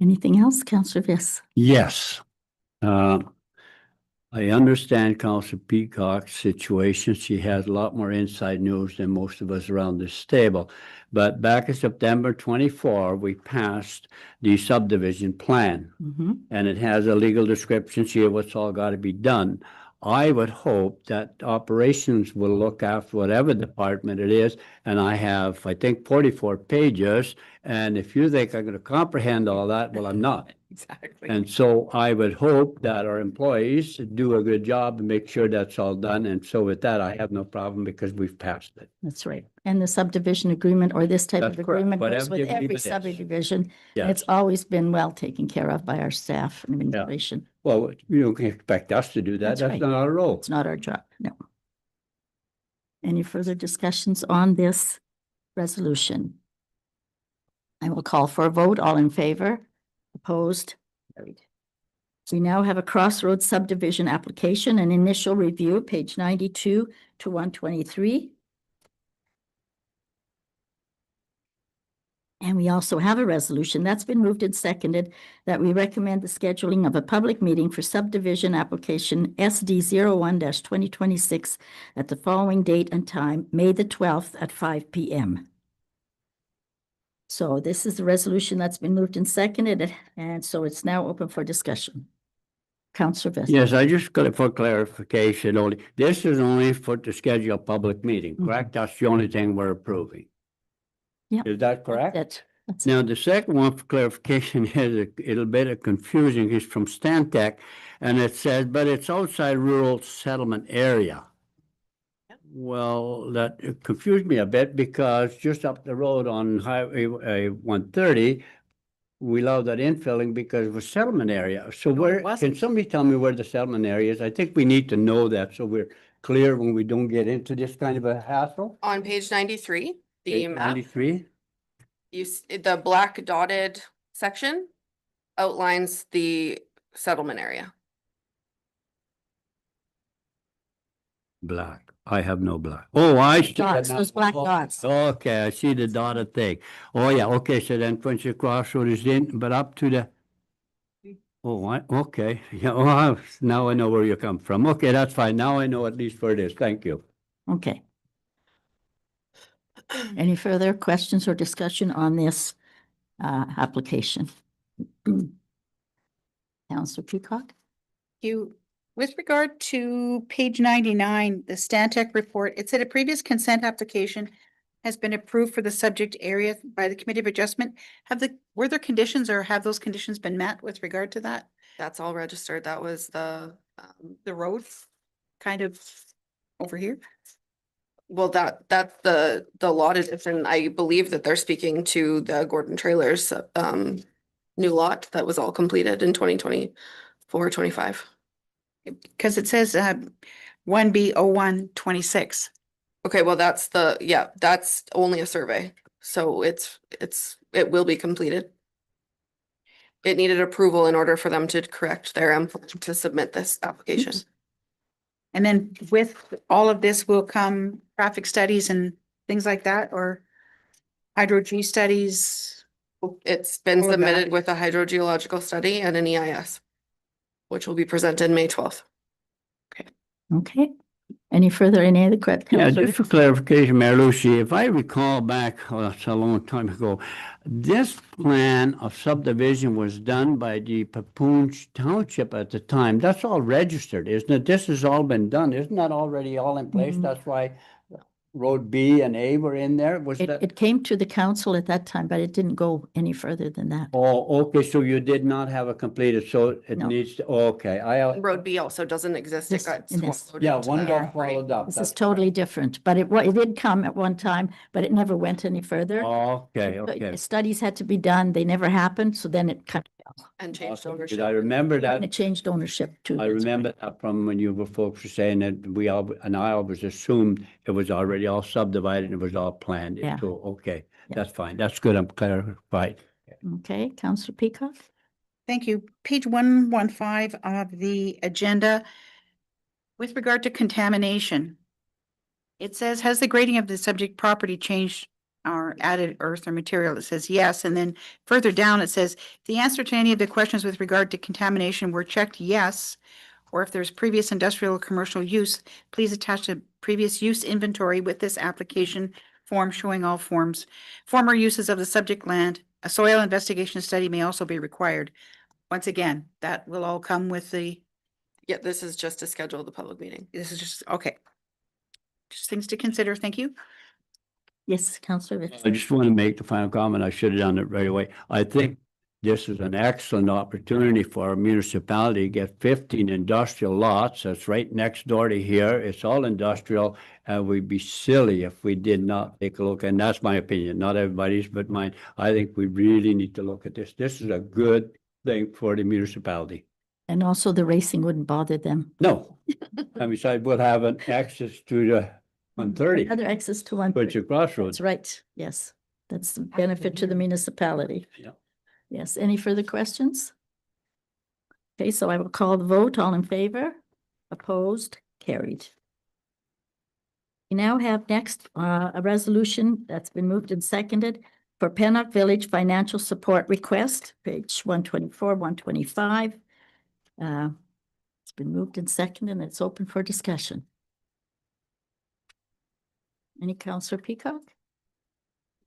Anything else, Councillor Viss? Yes. I understand Council Peacock's situation. She has a lot more inside news than most of us around this table. But back in September 24, we passed the subdivision plan. And it has a legal description here, what's all got to be done. I would hope that operations will look after whatever department it is. And I have, I think, 44 pages. And if you think I'm going to comprehend all that, well, I'm not. Exactly. And so I would hope that our employees do a good job and make sure that's all done. And so with that, I have no problem because we've passed it. That's right. And the subdivision agreement or this type That's of correct. agreement goes Whatever with the every agreement is. subdivision. Yes. It's always been well taken care of by our staff and administration. Well, you don't expect us to do that. That's That's right. not our role. It's not our job, no. Any further discussions on this resolution? I will call for a vote. All in favor? Opposed? Carried. We now have a Crossroads subdivision application and initial review, page 92 to 123. And we also have a resolution that's been moved and seconded that we recommend the scheduling of a public meeting for subdivision application SD 01-2026 at the following date and time, May the 12th at 5 p.m. So this is the resolution that's been moved and seconded, and so it's now open for discussion. Councillor Viss. Yes, I just got it for clarification only. This is only for to schedule a public meeting, correct? That's the only thing we're approving. Yeah. Is that correct? That's Now, the second one for clarification is a little bit confusing. It's from Stantec, and it says, but it's outside rural settlement area. Well, that confused me a bit because just up the road on Highway 130, we allow that infilling because of a settlement area. So where, can somebody tell me where the settlement area is? I think we need to know that so we're clear when we don't get into this kind of a hassle. On page 93, the map, 93? the black dotted section outlines the settlement area. Black. I have no black. Oh, I see. dots, those black dots. Okay, I see the dotted thing. Oh, yeah, okay, so then Quincy Crossroad is in, but up to the. Oh, okay, yeah, well, now I know where you come from. Okay, that's fine. Now I know at least where it is. Thank you. Okay. Any further questions or discussion on this application? Councillor Peacock? With regard to page 99, the Stantec report, it said a previous consent application has been approved for the subject area by the Committee of Adjustment. Were there conditions or have those conditions been met with regard to that? That's all registered. That was the road kind of over here? well, that's the lot is different. I believe that they're speaking to the Gordon Trailers new lot that was all completed in 2024-25. Because it says 1B0126. Okay, well, that's that's only a survey. So it will be completed. It needed approval in order for them to correct their to submit this application. Oops. And then with all of this will come traffic studies and things like that, or hydro-G studies? It's been All of that. submitted with a hydrogeological study and an EIS, which will be presented May 12th. Okay. Any other questions? Yeah, just for clarification, Mayor Lucy, if I recall back, that's a long time ago, this plan of subdivision was done by the Papoose Township at the time. That's all registered, isn't it? This has all been done. Isn't that already all in place? Mhm. That's why Road B and A were in there? Was It, that? it came to the council at that time, but it didn't go any further than that. Oh, okay, so you did not have it completed, so it No. needs to, okay, Road B also doesn't exist. It This- got in this. swallowed yeah, into one the got property. followed up. This is totally different, but it did come at one time, but it never went any further. Okay, But okay. Studies had to be done. They never happened, so then it cut. And changed Awesome, ownership. because I remember And that. it changed ownership too. I that's right. remember that from when you were folks were saying that we all, and I always assumed it was already all subdivided and it was all planned. Yeah. So, okay, Yeah. that's fine. That's good. I'm clarified. Okay, Councillor Peacock? Thank you. Page 115 of the agenda. With regard to contamination, it says, has the grading of the subject property changed or added earth or material? It says yes. And then further down, it says, the answer to any of the questions with regard to contamination were checked yes, or if there's previous industrial or commercial use, please attach a previous use inventory with this application form showing all former uses of the subject land. A soil investigation study may also be required. Once again, that will all come with the, Yeah, this is just to schedule the public meeting. this is just, okay. Just things to consider. Thank you. Yes, Councillor I Richardson. just want to make the final comment. I should have done it right away. I think this is an excellent opportunity for our municipality to get 15 industrial lots. That's right next door to here. It's all industrial. And we'd be silly if we did not take a look. And that's my opinion, not everybody's, but mine. I think we really need to look at this. This is a good thing for the municipality. And also the racing wouldn't bother them. No. And besides, we'll have an access to the 130, Another access to one. which is Crossroads. That's right, yes. That's the benefit to the municipality. Yeah. Yes, any further questions? Okay, so I will call the vote. All in favor? Opposed? Carried. We now have next a resolution that's been moved and seconded for Pennock Village Financial Support Request, page 124, 125. It's been moved and seconded and it's open for discussion. Any Councillor Peacock?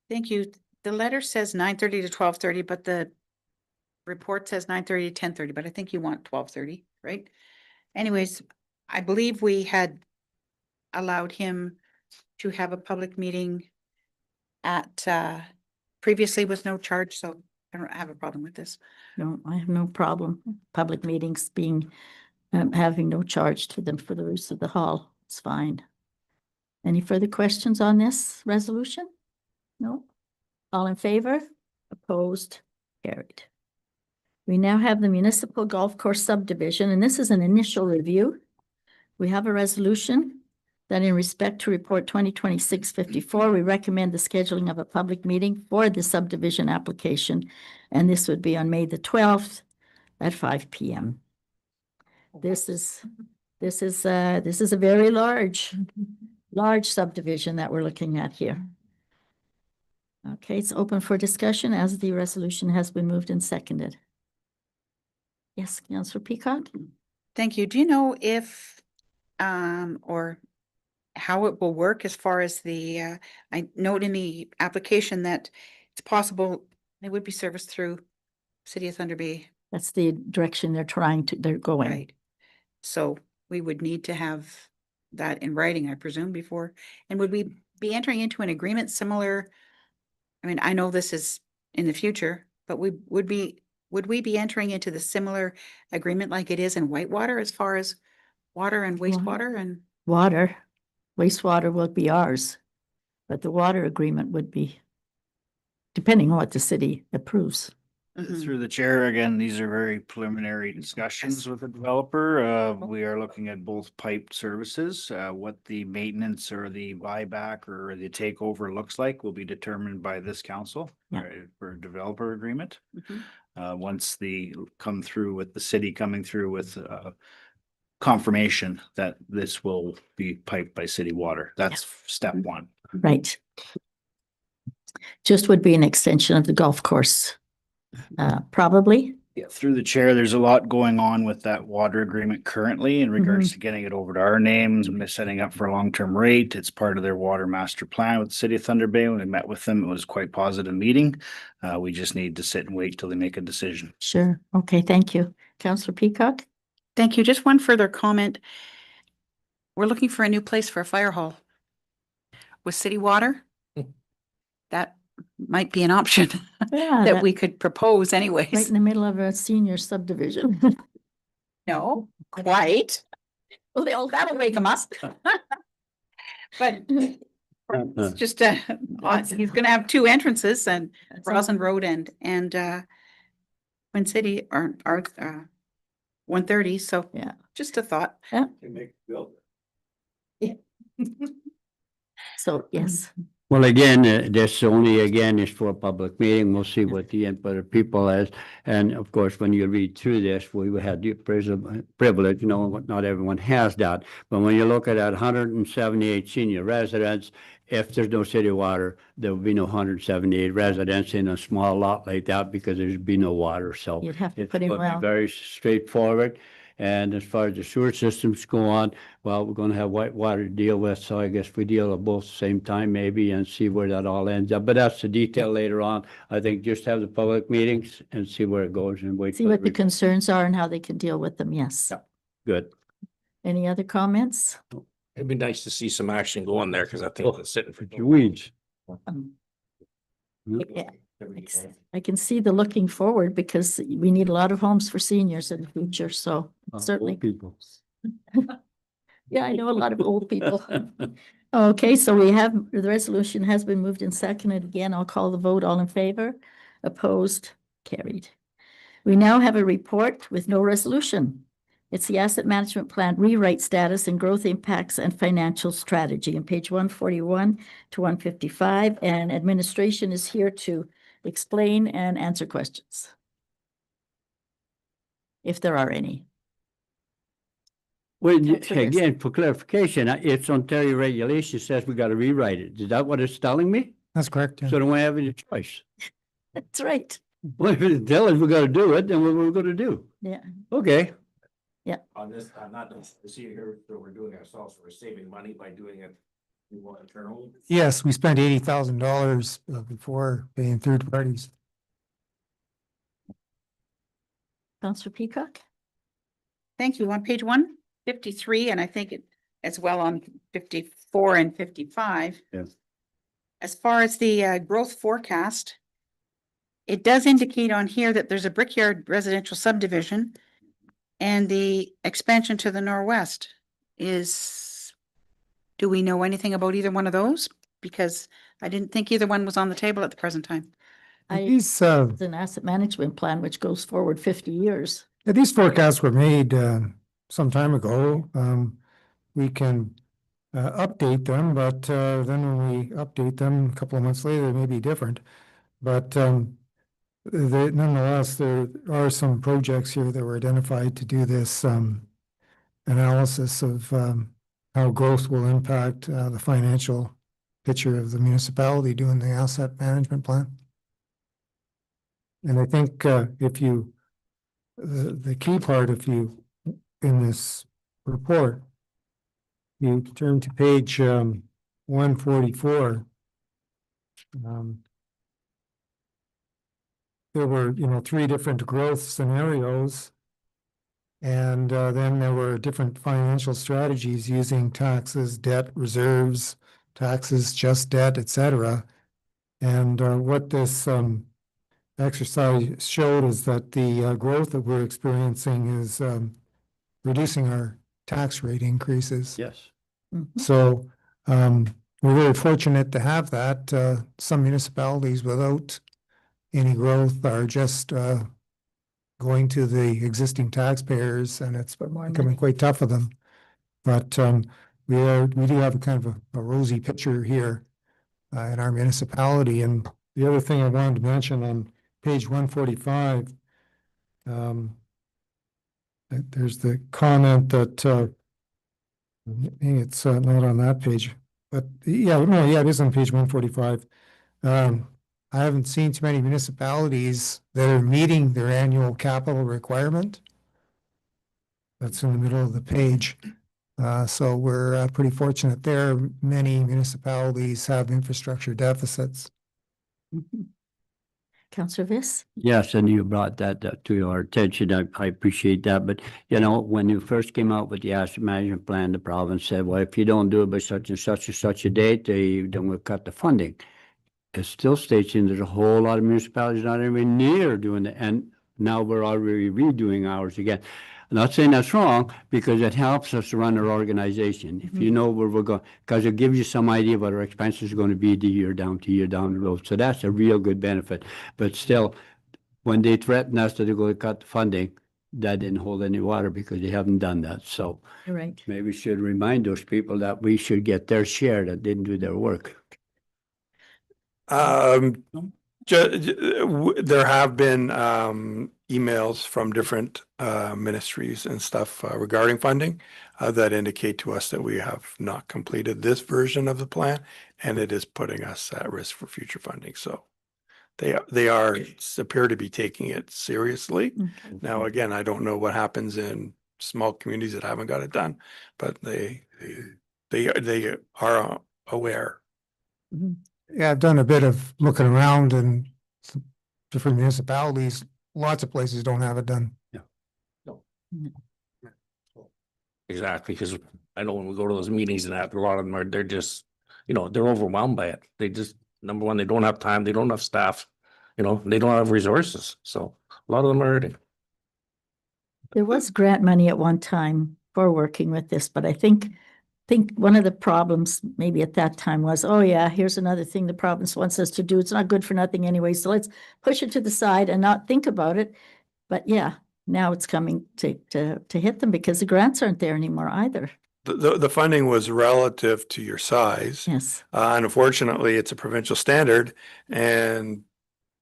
Thank you. The letter says 9:30 to 12:30, but the report says 9:30 to 10:30, but I think you want 12:30, right? Anyways, I believe we had allowed him to have a public meeting at previously with no charge, so I don't have a problem with this. No, I have no problem. Public meetings being, having no charge to them for the use of the hall. It's fine. Any further questions on this resolution? No? All in favor? Opposed? Carried. We now have the municipal golf course subdivision, and this is an initial review. We have a resolution that in respect to report 2026-54, we recommend the scheduling of a public meeting for the subdivision application. And this would be on May the 12th at 5 p.m. This is a very large subdivision that we're looking at here. Okay, it's open for discussion as the resolution has been moved and seconded. Yes, Councillor Peacock? Thank you. Do you know if or how it will work as far as the I note in the application that it's possible it would be serviced through City of Thunder Bay. That's the direction they're going. Right. So we would need to have that in writing, I presume, before. And would we be entering into an agreement similar? I mean, I know this is in the future, but would we be entering into the similar agreement like it is in Whitewater as far as water and wastewater and? Water, wastewater will be ours, but the water agreement would be depending on what the city approves. Mhm. Through the chair, again, these are very preliminary discussions with the developer. We are looking at both piped services. What the maintenance or the buyback or the takeover looks like will be determined by this council Yeah. for a developer agreement. Mhm. Once come through with the city coming through with confirmation that this will be piped by city water. That's step one. Right. Just would be an extension of the golf course, probably. Yeah, through the chair, there's a lot going on with that water agreement currently in regards to getting it over to our names and setting up for a long-term rate. It's part of their water master plan with the city of Thunder Bay. When we met with them, it was quite a positive meeting. We just need to sit and wait till they make a decision. Sure. Okay, thank you. Councillor Peacock? Thank you. Just one further comment. We're looking for a new place for a fire hall. with city water. That might be an option Yeah, that we could propose right anyways. in the middle of a senior subdivision. No, quite. Well, that'll wake them up. But it's just, he's gonna have two entrances and That's all. Roslyn Road and Twin City are 130, so. Yeah. Just a thought. Yeah. So, yes, Well, again, this only again is for a public meeting. We'll see what the input of people is. And of course, when you read through this, we had the privilege, not everyone has that. But when you look at that 178 senior residents, if there's no city water, there will be no 178 residents in a small lot like that because there'd be no water. So you'd have to it's put in gonna be well. very straightforward. And as far as the sewer systems go on, well, we're gonna have white water to deal with, so I guess we deal with both at the same time maybe and see where that all ends up. But that's the detail later on. I think just have the public meetings and see where it goes and wait. See for what the report. concerns are and how they can deal with them, yes. Yeah. Good. Any other comments? It'd be nice to see some action going there, because I think it's sitting for. Your weeds. Um, Yeah, I can see the looking forward because we need a lot of homes for seniors in the future, so certainly. Old people. Yeah, I know a lot of old people. Okay, so the resolution has been moved and seconded. Again, I'll call the vote. All in favor? Opposed? Carried. We now have a report with no resolution. It's the asset management plan rewrite status and growth impacts and financial strategy on page 141 to 155. And administration is here to explain and answer questions, if there are any. Well, Councillor Garcia. again, for clarification, it's Ontario regulation says we gotta rewrite it. Is that what it's telling me? That's correct. Yeah. So don't we have any choice? That's right. Well, if it tells us we gotta do it, then what we're gonna do? Yeah. Okay. On this, not to see here, that we're doing ourselves, we're saving money by doing it. We want internally. Yes, we spent $80,000 before paying third parties. Councillor Peacock? Thank you. On page 153, and I think it as well on 54 and 55. Yes. As far as the growth forecast, it does indicate on here that there's a Brickyard residential subdivision and the expansion to the northwest is, do we know anything about either one of those? Because I didn't think either one was on the table at the present time. These, It's an asset management plan which goes forward 50 years. these forecasts were made some time ago. We can update them, but then when we update them a couple of months later, they may be different. But nonetheless, there are some projects here that were identified to do this analysis of how growth will impact the financial picture of the municipality doing the asset management plan. And I think if you, the key part, if you, in this report, you turn to page 144. There were, 3 different growth scenarios. And then there were different financial strategies using taxes, debt, reserves, taxes, just debt, etc. And what this exercise showed is that the growth that we're experiencing is reducing our tax rate increases. Yes. Mhm. So we're very fortunate to have that. Some municipalities without any growth are just going to the existing taxpayers, and it's becoming quite tough for them. But we do have a kind of a rosy picture here in our municipality. And the other thing I wanted to mention on page 145, there's the comment that maybe it's not on that page, but it is on page 145. I haven't seen too many municipalities that are meeting their annual capital requirement. That's in the middle of the page. So we're pretty fortunate there. Many municipalities have infrastructure deficits. Mhm. Counselor Viss? Yes, and you brought that to our attention. I appreciate that. But, you know, when you first came out with the asset management plan, the province said, well, if you don't do it by such and such a date, then we'll cut the funding. It still states in there's a whole lot of municipalities not even near doing it. And now we're already redoing ours again. I'm not saying that's wrong, because it helps us to run our organization. If you know where we're going, because it gives you some idea what our expenses are going to be the year down the road. So that's a real good benefit. But still, when they threatened us that they're going to cut the funding, that didn't hold any water because they haven't done that. So You're right. maybe we should remind those people that we should get their share that didn't do their work. There have been emails from different ministries and stuff regarding funding that indicate to us that we have not completed this version of the plan, and it is putting us at risk for future funding. So they appear to be taking it seriously. Now, again, I don't know what happens in small communities that haven't got it done, but they are aware. Yeah, I've done a bit of looking around and some different municipalities. Lots of places don't have it done. Exactly, because I know when we go to those meetings and that, a lot of them are, they're just, they're overwhelmed by it. They just, number one, they don't have time, they don't have staff, they don't have resources. So a lot of them are hurting. There was grant money at one time for working with this, but I think one of the problems maybe at that time was, oh yeah, here's another thing the province wants us to do. It's not good for nothing anyway, so let's push it to the side and not think about it. But yeah, now it's coming to hit them because the grants aren't there anymore either. The funding was relative to your size. Yes. And unfortunately, it's a provincial standard, and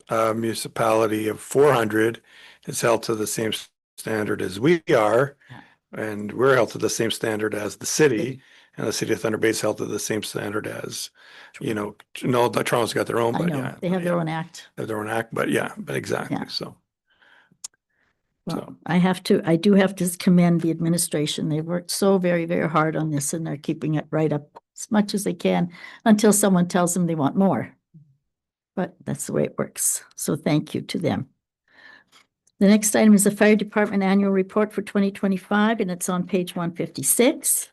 a municipality of 400 is held to the same standard as we are. And we're held to the same standard as the city. And the city of Thunder Bay is held to the same standard as, Toronto's got their own, I but know, yeah. they have their own act. They have their own act, but exactly. Yeah. So. Well, I do have to commend the administration. They worked so very, very hard on this, and they're keeping it right up as much as they can until someone tells them they want more. But that's the way it works. So thank you to them. The next item is the Fire Department Annual Report for 2025, and it's on page 156.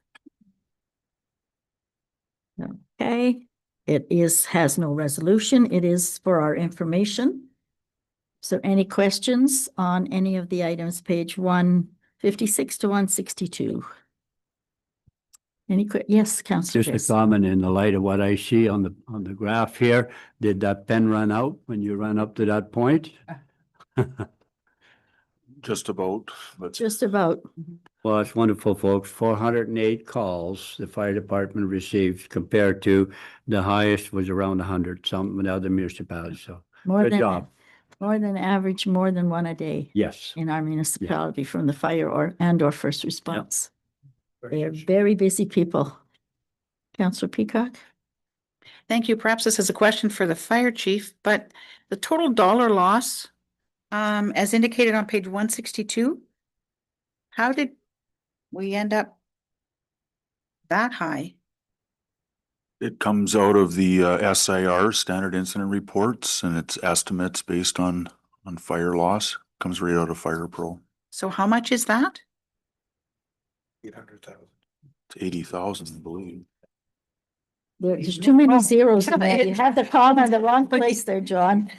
Okay, has no resolution. It is for our information. So any questions on any of the items, page 156 to 162? Yes, Councillor. Just a comment in the light of what I see on the graph here. Did that pen run out when you run up to that point? Just about, but Just about. Well, it's wonderful, folks. 408 calls the fire department received compared to the highest was around 100, some with other municipalities. So good job. More than average, more than one a day. Yes. In our municipality from the fire or first response. They are very busy people. Councillor Peacock? Thank you. Perhaps this is a question for the fire chief, but the total dollar loss, as indicated on page 162, how did we end up that high? it comes out of the SIR, Standard Incident Reports, and it's estimates based on fire loss. Comes right out of Fire Pro. So how much is that? 800,000. It's 80,000, I believe. There's too many zeros in there. You have the column in the wrong place there, John.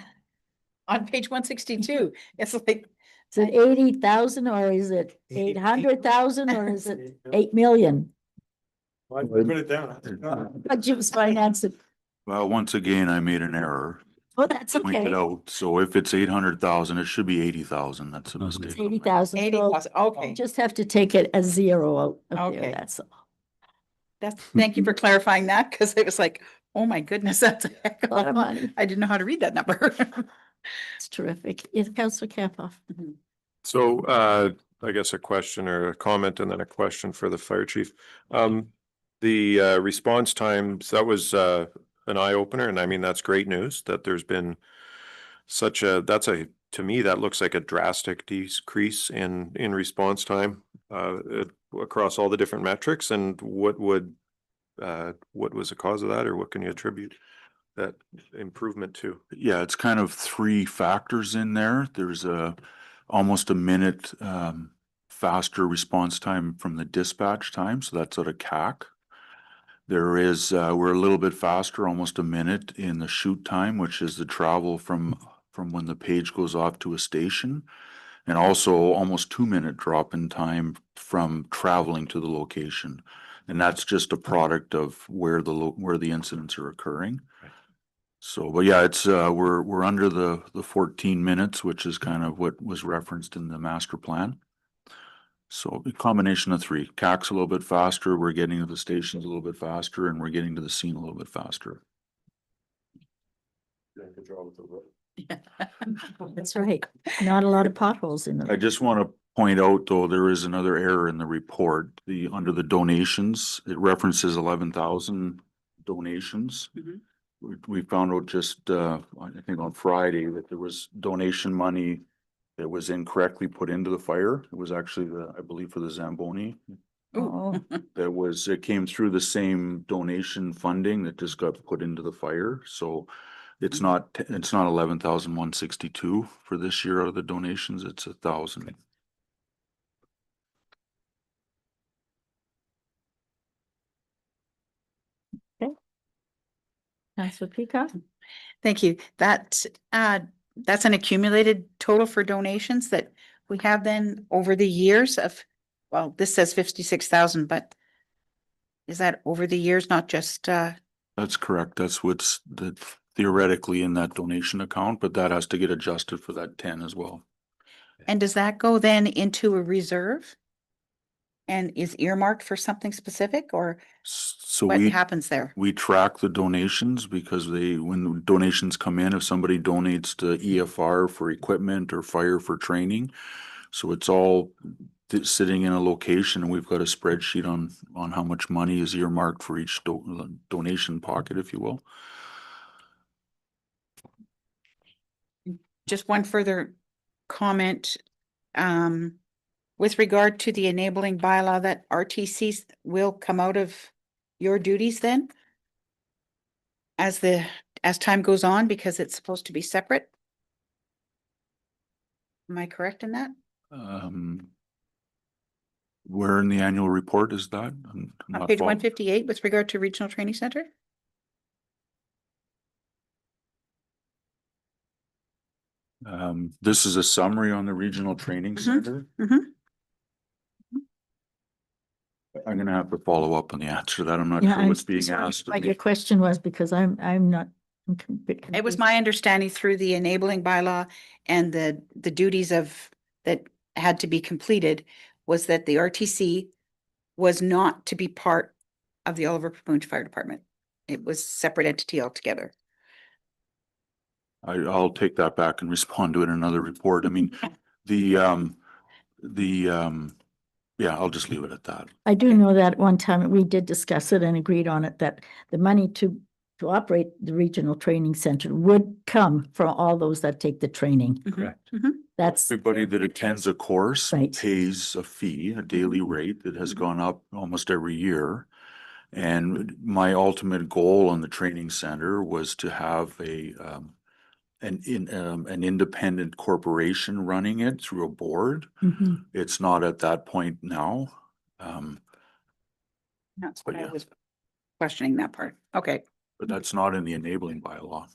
On page 162, it's like, Is it 80,000 or is it 800,000 or is it 8 million? Put it down. But Jim's financing. Well, once again, I made an error. Oh, that's Pointed okay. out. So if it's 800,000, it should be 80,000. That's a It's mistake. 80,000. 80,000, okay. Just have to take it as zero out of there, Okay. that's all. Thank you for clarifying that, because it was like, oh my goodness, that's a heck of A lot of money. I didn't know how to read that number. It's terrific. Yes, Councillor Campoff. So I guess a question or a comment and then a question for the fire chief. The response times, that was an eye opener, and I mean, that's great news that there's been to me, that looks like a drastic decrease in response time across all the different metrics. And what was the cause of that, or what can you attribute? that improvement too? Yeah, it's kind of three factors in there. There's almost a minute faster response time from the dispatch time, so that's out of CAC. There is, we're a little bit faster, almost a minute in the shoot time, which is the travel from when the page goes off to a station. And also almost 2 minute drop in time from traveling to the location. And that's just a product of where the incidents are occurring. So, but yeah, it's, we're under the 14 minutes, which is kind of what was referenced in the master plan. So a combination of three. CAC's a little bit faster, we're getting to the stations a little bit faster, and we're getting to the scene a little bit faster. That's right. Not a lot of potholes in I them. just want to point out, though, there is another error in the report. Under the donations, it references 11,000 donations. We found out just, I think on Friday, that there was donation money that was incorrectly put into the fire. It was actually I believe for the Zamboni. Oh, It came through the same donation funding that just got put into the fire, so it's not 11,162 for this year out of the donations, it's 1,000. Councillor Peacock? Thank you. That's an accumulated total for donations that we have then over the years of, well, this says 56,000, but is that over the years, not just, That's correct, that's what's theoretically in that donation account, but that has to get adjusted for that 10 as well. and does that go then into a reserve? And is earmarked for something specific, or So what we happens there? we track the donations because when donations come in, if somebody donates to EFR for equipment or fire for training, so it's all sitting in a location, and we've got a spreadsheet on how much money is earmarked for each donation pocket, if you will. Just one further comment. With regard to the enabling bylaw, that RTCs will come out of your duties then? As time goes on, because it's supposed to be separate? Am I correct in that? Where in the annual report is that? I'm On not page following. 158 with regard to Regional Training Center? This is a summary on the regional training center. I'm gonna have to follow up on the answer to that. I'm not Yeah, sure what's I'm being just wondering asked of what me. your question was, because I'm not. I'm a bit It was confused. my understanding through the enabling bylaw and the duties that had to be completed was that the RTC was not to be part of the Oliver Pamoonch Fire Department. It was a separate entity altogether. I'll take that back and respond to it in another report. I mean, yeah, I'll just leave it at that. I do know that one time we did discuss it and agreed on it, that the money to operate the regional training center would come from all those that take the training. Correct. That's, Everybody that attends a course Right. pays a fee, a daily rate that has gone up almost every year. And my ultimate goal on the training center was to have an independent corporation running it through a board. Mhm. It's not at that point now. That's But what I yeah. was questioning that part. Okay, But that's not in the enabling bylaw.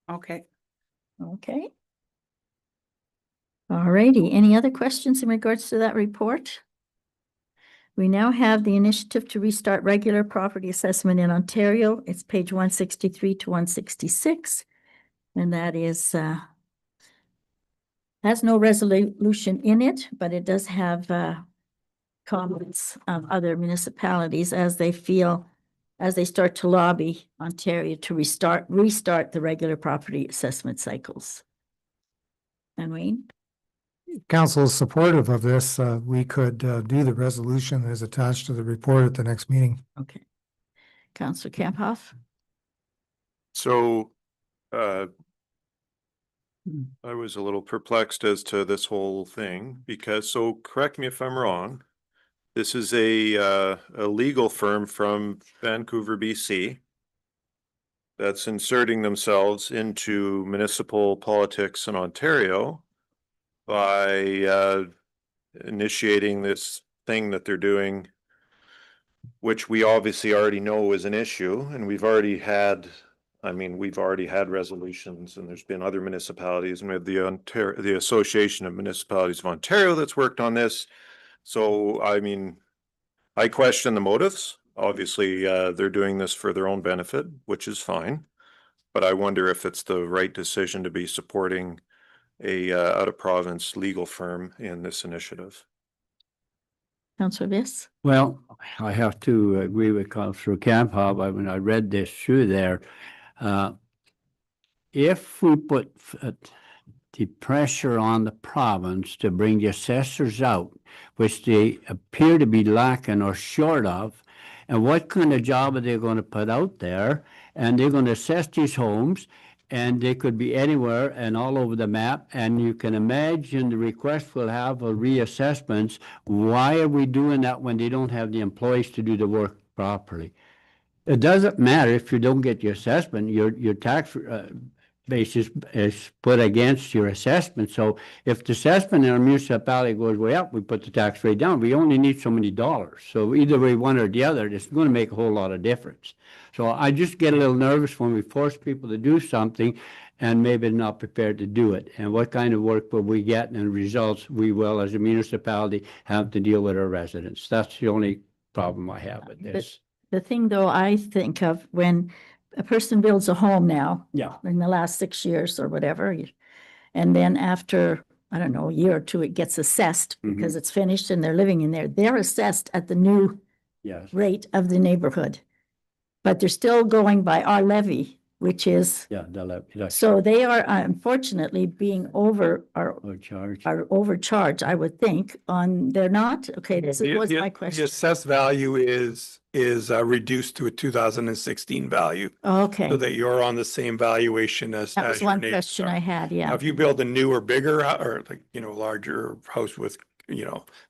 okay. Okay. All righty. Any other questions in regards to that report? We now have the initiative to restart regular property assessment in Ontario. It's page 163 to 166. And that is, has no resolution in it, but it does have comments of other municipalities as they start to lobby Ontario to restart the regular property assessment cycles. And Wayne? Council is supportive of this. We could do the resolution that is attached to the report at the next meeting. Okay. Councillor Kamphoff? So, I was a little perplexed as to this whole thing because, so correct me if I'm wrong. This is a legal firm from Vancouver, BC. that's inserting themselves into municipal politics in Ontario by initiating this thing that they're doing, which we obviously already know is an issue, and we've already had resolutions, and there's been other municipalities, and we have the Association of Municipalities of Ontario that's worked on this. So, I mean, I question the motives. Obviously, they're doing this for their own benefit, which is fine. But I wonder if it's the right decision to be supporting a out of province legal firm in this initiative. Councillor Viss? Well, I have to agree with Councillor Camphop. When I read this through there, if we put the pressure on the province to bring the assessors out, which they appear to be lacking or short of, and what kind of job are they going to put out there? And they're going to assess these homes, and they could be anywhere and all over the map. And you can imagine the request will have a reassessments. Why are we doing that when they don't have the employees to do the work properly? It doesn't matter if you don't get your assessment, your tax basis is put against your assessment. So if the assessment in a municipality goes way up, we put the tax rate down. We only need so many dollars. So either way, one or the other, it's going to make a whole lot of difference. So I just get a little nervous when we force people to do something and maybe not prepared to do it. And what kind of work will we get, and results we will, as a municipality, have to deal with our residents. That's the only problem I have with this. The thing though, I think of when a person builds a home now, Yeah. in the last 6 years or whatever, and then after, I don't know, a year or two, it gets assessed because it's finished and they're living in there. They're assessed at the new Yes. rate of the neighborhood. But they're still going by our levy, which is, Yeah, so they are unfortunately being overcharged, I would think, they're not, okay, this was my The question. assessed value is reduced to a 2016 value, Okay, so that you're on the same valuation as. that as was your one neighbors question are. I had, Now, yeah. if you build a newer, bigger, or like, larger house with,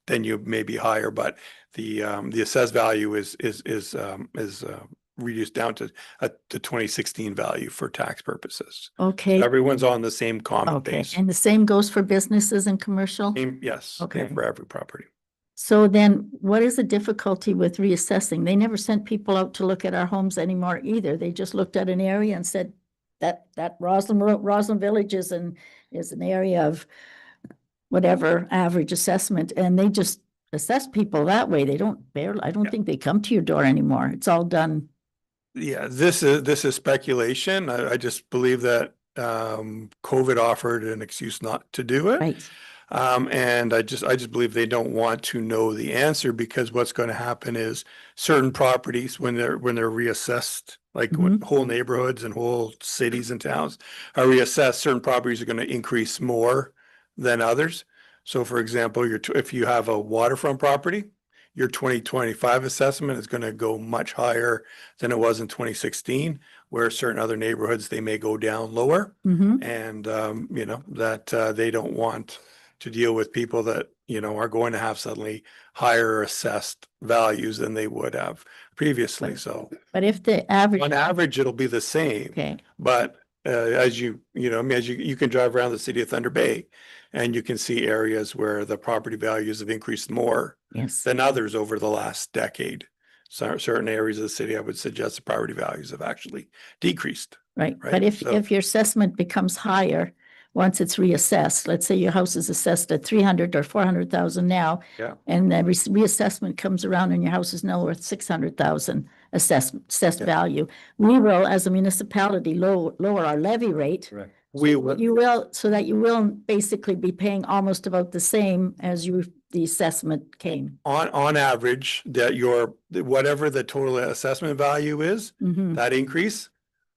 then you may be higher, but the assessed value is reduced down to the 2016 value for tax purposes. Okay, Everyone's on the same common okay, base. and the same goes for businesses and commercial? Yes, Okay. for every property. So then what is the difficulty with reassessing? They never sent people out to look at our homes anymore either. They just looked at an area and said that Roslyn Village is an area of whatever average assessment, and they just assess people that way. They don't I don't think they come to your door anymore. It's all done. Yeah, this is speculation. I just believe that COVID offered an excuse not to do it. Right. And I just believe they don't want to know the answer, because what's going to happen is certain properties, when they're reassessed, like when whole neighborhoods and whole cities and towns are reassessed, certain properties are going to increase more than others. So for example, if you have a waterfront property, your 2025 assessment is going to go much higher than it was in 2016, where certain other neighborhoods, they may go down lower. And, that they don't want to deal with people that, are going to have suddenly higher assessed values than they would have previously. So But if the average. on average, it'll be the same. Okay, But as you can drive around the city of Thunder Bay, and you can see areas where the property values have increased more yes. than others over the last decade. So certain areas of the city, I would suggest the property values have actually decreased. Right, Right, but if so- your assessment becomes higher, once it's reassessed, let's say your house is assessed at 300 or 400,000 now. Yeah. And the reassessment comes around and your house is now worth 600,000 assessed value. We will, as a municipality, lower our levy rate. Correct. You will, so that you will basically be paying almost about the same as the assessment came. On average, that whatever the total assessment value is, that increase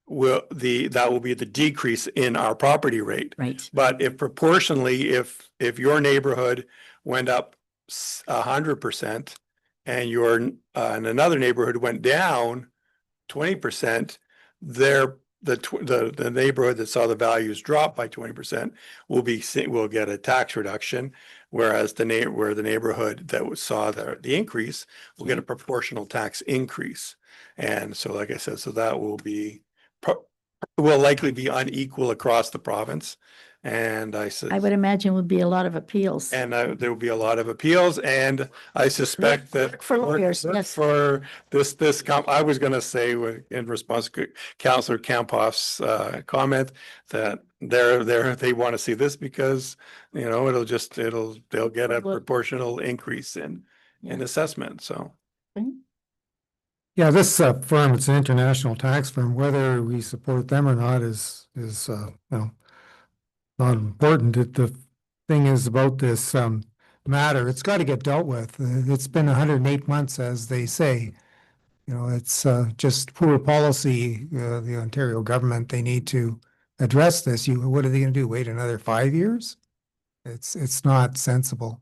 that will be the decrease in our property rate. Right, But if proportionally, if your neighborhood went up 100% and and another neighborhood went down 20%, the neighborhood that saw the values drop by 20% will get a tax reduction, whereas where the neighborhood that saw the increase will get a proportional tax increase. And so, like I said, so that will be will likely be unequal across the province. And I said. I would imagine would be a lot of appeals. And there will be a lot of appeals, and I suspect that. For lawyers, yes. For I was gonna say in response to Councillor Campoff's comment that they want to see this because, you know, they'll get a proportional increase in assessment, so. Yeah, this firm, it's an international tax firm, whether we support them or not is you know, not important. The thing is about this matter, it's got to get dealt with. It's been 108 months, as they say. You know, it's just poor policy. The Ontario government, they need to address this. What are they going to do? Wait another 5 years? It's not sensible.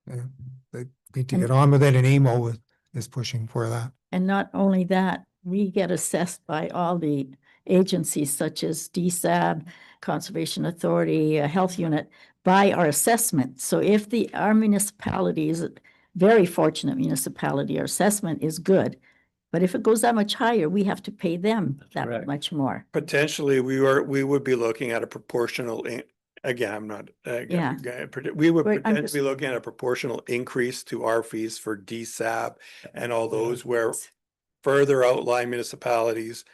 Yeah, they need to get on with it, and AMO is pushing for that. And not only that, we get assessed by all the agencies such as DSAB, Conservation Authority, Health Unit, by our assessment. So if our municipality is a very fortunate municipality, our assessment is good. But if it goes that much higher, we have to pay them that much more. Potentially, we would be looking at a proportional, again, I'm not, we would potentially be looking at a proportional increase to our fees for DSAB and all those where further outlying municipalities,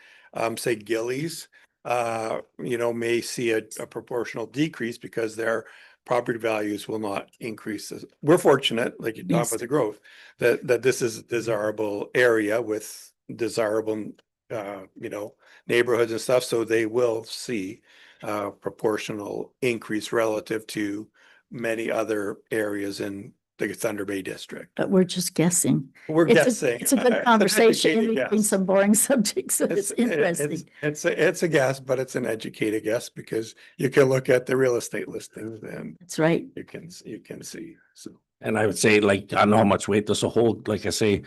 say Gillies, you know, may see a proportional decrease because their property values will not increase. We're fortunate, like you talk about the growth, that this is a desirable area with desirable, you know, neighborhoods and stuff. So they will see proportional increase relative to many other areas in the Thunder Bay district. But we're just guessing. We're guessing. It's a good conversation in between some boring subjects. So it's interesting. It's a guess, but it's an educated guess because you can look at the real estate listings and that's right. You can see. So. And I would say, like, I don't know how much weight this will hold. Like I say,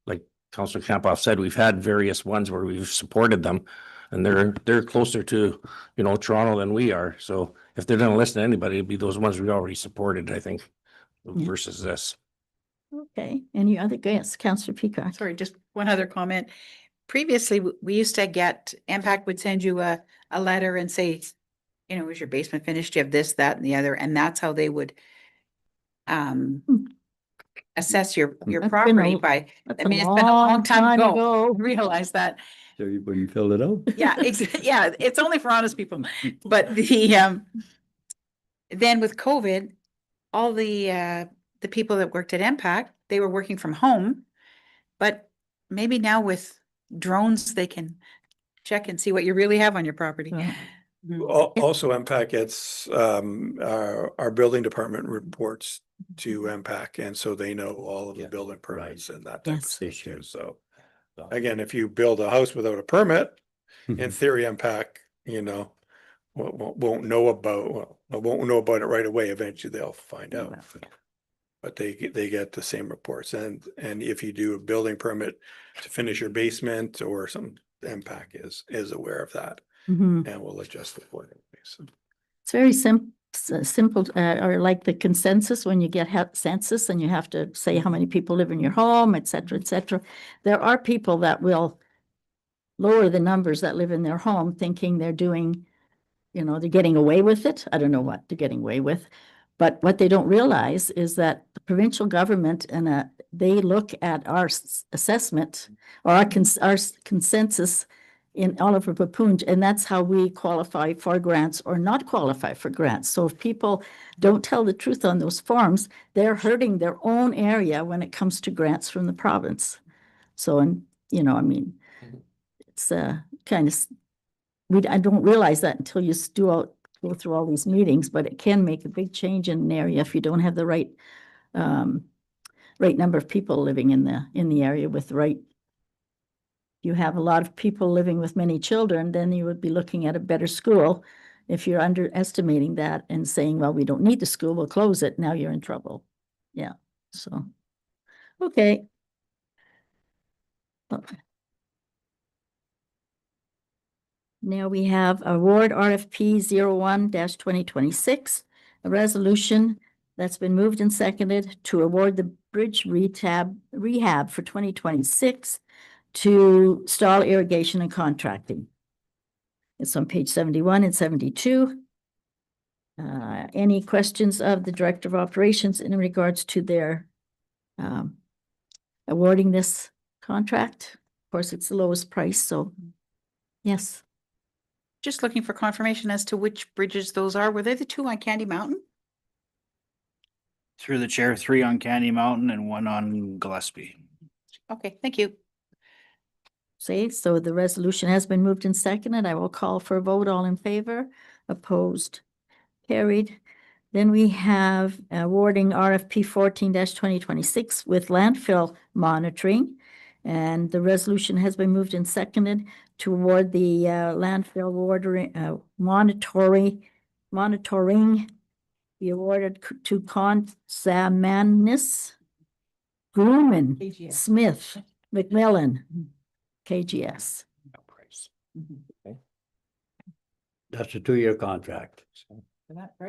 like Councillor Campoff said, we've had various ones where we've supported them, and they're closer to, you know, Toronto than we are. So if they're going to listen to anybody, it'd be those ones we already supported, I think, versus this. Okay. Any other guests? Councillor Peacock. Sorry, just one other comment. Previously, we used to get, MPAC would send you a letter and say, you know, is your basement finished? You have this, that, and the other, and that's how they would assess your property by, I mean, it's been a long time ago. Realize that. Everybody filled it out. Yeah, yeah, it's only for honest people. But then with COVID, all the people that worked at MPAC, they were working from home, but maybe now with drones, they can check and see what you really have on your property. Also, MPAC gets our building department reports to MPAC, and so they know all of the building permits and that type of stuff too. So again, if you build a house without a permit, in theory, MPAC, you know, won't know about it right away. Eventually, they'll find out. But they get the same reports, and if you do a building permit to finish your basement or something, MPAC is aware of that and will adjust accordingly. So. It's very simple, or like the consensus, when you get census and you have to say how many people live in your home, et cetera, et cetera. There are people that will lower the numbers that live in their home thinking they're doing, you know, they're getting away with it. I don't know what they're getting away with. But what they don't realize is that the provincial government and they look at our assessment or our consensus in Oliver Papoonge, and that's how we qualify for grants or not qualify for grants. So if people don't tell the truth on those forms, they're hurting their own area when it comes to grants from the province. So, and you know, I mean, it's kind of, I don't realize that until you go through all these meetings, but it can make a big change in an area if you don't have the right number of people living in the area with the right. You have a lot of people living with many children, then you would be looking at a better school. If you're underestimating that and saying, well, we don't need the school, we'll close it, now you're in trouble. Yeah, so, okay. Now we have award RFP 01-2026, a resolution that's been moved and seconded to award the bridge rehab for 2026 to Stahl Irrigation and Contracting. It's on page 71 and 72. Any questions of the Director of Operations in regards to their awarding this contract? Of course, it's the lowest price, so yes. Just looking for confirmation as to which bridges those are. Were they the two on Candy Mountain? Through the chair, 3 on Candy Mountain and 1 on Gillespie. Okay, thank you. Say, so the resolution has been moved and seconded. I will call for a vote. All in favor, opposed, carried. Then we have awarding RFP 14-2026 with landfill monitoring. And the resolution has been moved and seconded to award the landfill monitoring be awarded to Consamanis, Grumman, KGS. Smith, McMillan, KGS. That's a 2-year contract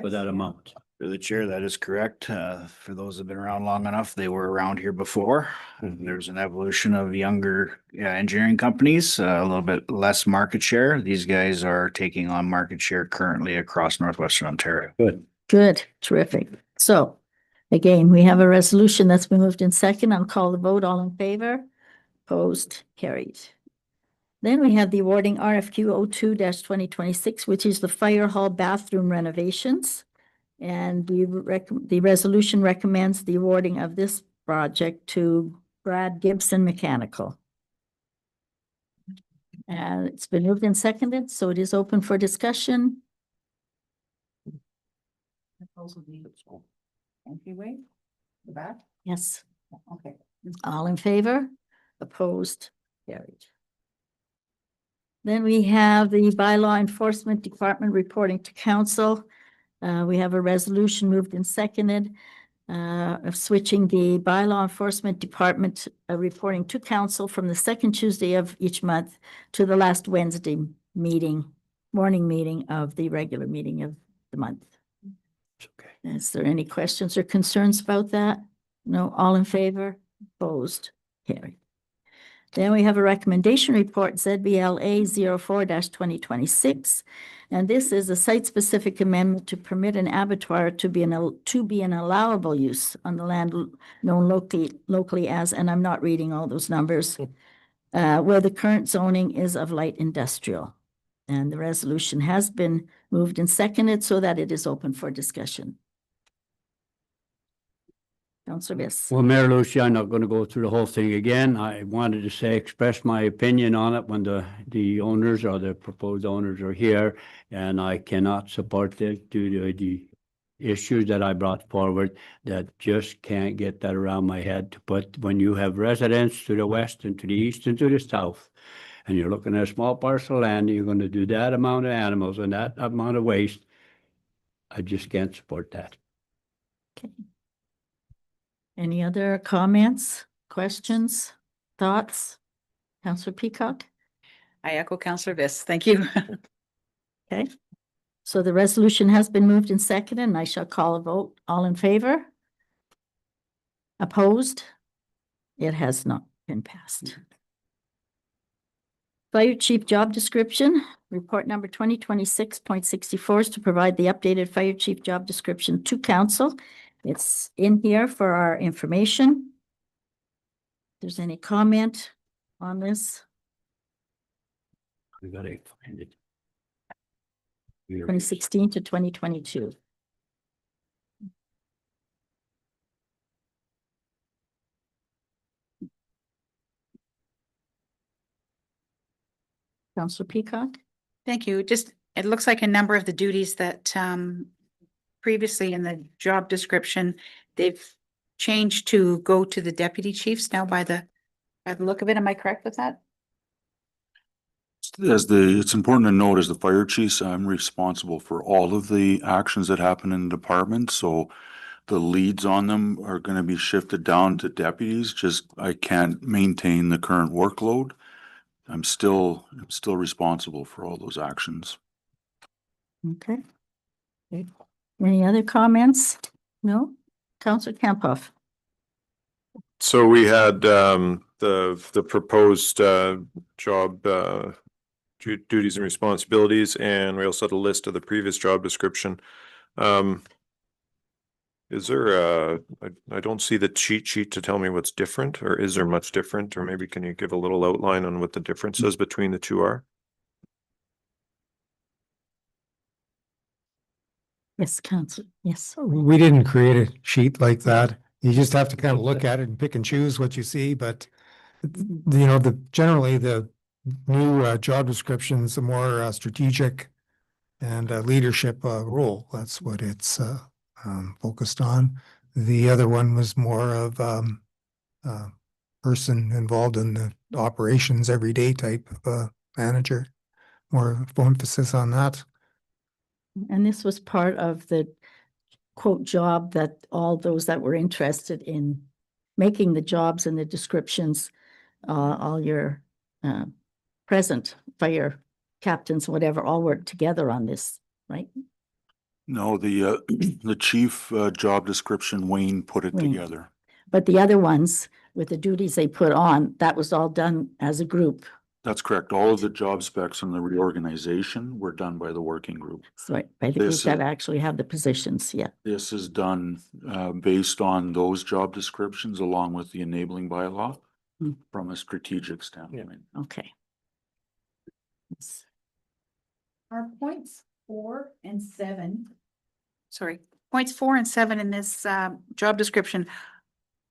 for that amount. Through the chair, that is correct. For those that have been around long enough, they were around here before. There's an evolution of younger engineering companies, a little bit less market share. These guys are taking on market share currently across northwestern Ontario. Good. Good, terrific. So again, we have a resolution that's been moved in second. I'll call the vote. All in favor, opposed, carried. Then we have the awarding RFQ 02-2026, which is the fire hall bathroom renovations. And the resolution recommends the awarding of this project to Brad Gibson Mechanical. And it's been moved and seconded, so it is open for discussion. Entryway, the back? Yes. Okay. All in favor? Opposed? Carried. Then we have the bylaw enforcement department reporting to council. We have a resolution moved and seconded of switching the bylaw enforcement department reporting to council from the second Tuesday of each month to the last Wednesday morning meeting of the regular meeting of the month. Okay. Is there any questions or concerns about that? No, all in favor? Opposed? Carried. Then we have a recommendation report, ZBLA 04-2026. And this is a site-specific amendment to permit an abattoir to be an allowable use on the land known locally as, and I'm not reading all those numbers, where the current zoning is of light industrial. And the resolution has been moved and seconded so that it is open for discussion. Councillor Biss. Well, Mayor Lucia, I'm not going to go through the whole thing again. I wanted to express my opinion on it when the owners or the proposed owners are here, and I cannot support this due to the issues that I brought forward that just can't get that around my head to put when you have residents to the west and to the east and to the south, and you're looking at a small parcel of land, and you're going to do that amount of animals and that amount of waste. I just can't support that. Okay. Any other comments, questions, thoughts? Councillor Peacock? I echo Councillor Biss. Thank you. Okay. So the resolution has been moved and seconded, and I shall call a vote. All in favor? Opposed? It has not been passed. Fire chief job description, report number 2026.64 is to provide the updated fire chief job description to council. It's in here for our information. If there's any comment on this, We gotta find it. 2016 to 2022. Councillor Peacock? Thank you. Just, it looks like a number of the duties that previously in the job description, they've changed to go to the deputy chiefs now by the look of it. Am I correct with that? It's important to note as the fire chief, I'm responsible for all of the actions that happen in the department, so the leads on them are gonna be shifted down to deputies, just I can't maintain the current workload. I'm still responsible for all those actions. Okay. Okay. Any other comments? No? Councillor Campoff? So we had the proposed job duties and responsibilities, and we also had a list of the previous job description. Is there I don't see the cheat sheet to tell me what's different, or is there much different? Or maybe can you give a little outline on what the differences between the two are? Yes, Council, yes. We didn't create a sheet like that. You just have to kind of look at it and pick and choose what you see, but you know, generally the new job description's a more strategic and leadership role. That's what it's focused on. The other one was more of person involved in the operations everyday type of manager. More emphasis on that. And this was part of the quote job that all those that were interested in making the jobs and the descriptions, all your present fire captains, whatever, all worked together on this, right? No, the chief job description, Wayne put it Wayne. together. But the other ones with the duties they put on, that was all done as a group. That's correct. All of the job specs and the reorganization were done by the working group. So by the group This that is- actually have the positions, yeah. This is done based on those job descriptions along with the enabling bylaw Hmm. from a strategic standpoint. Okay. Yes. Are points 4 and 7, sorry, points 4 and 7 in this job description,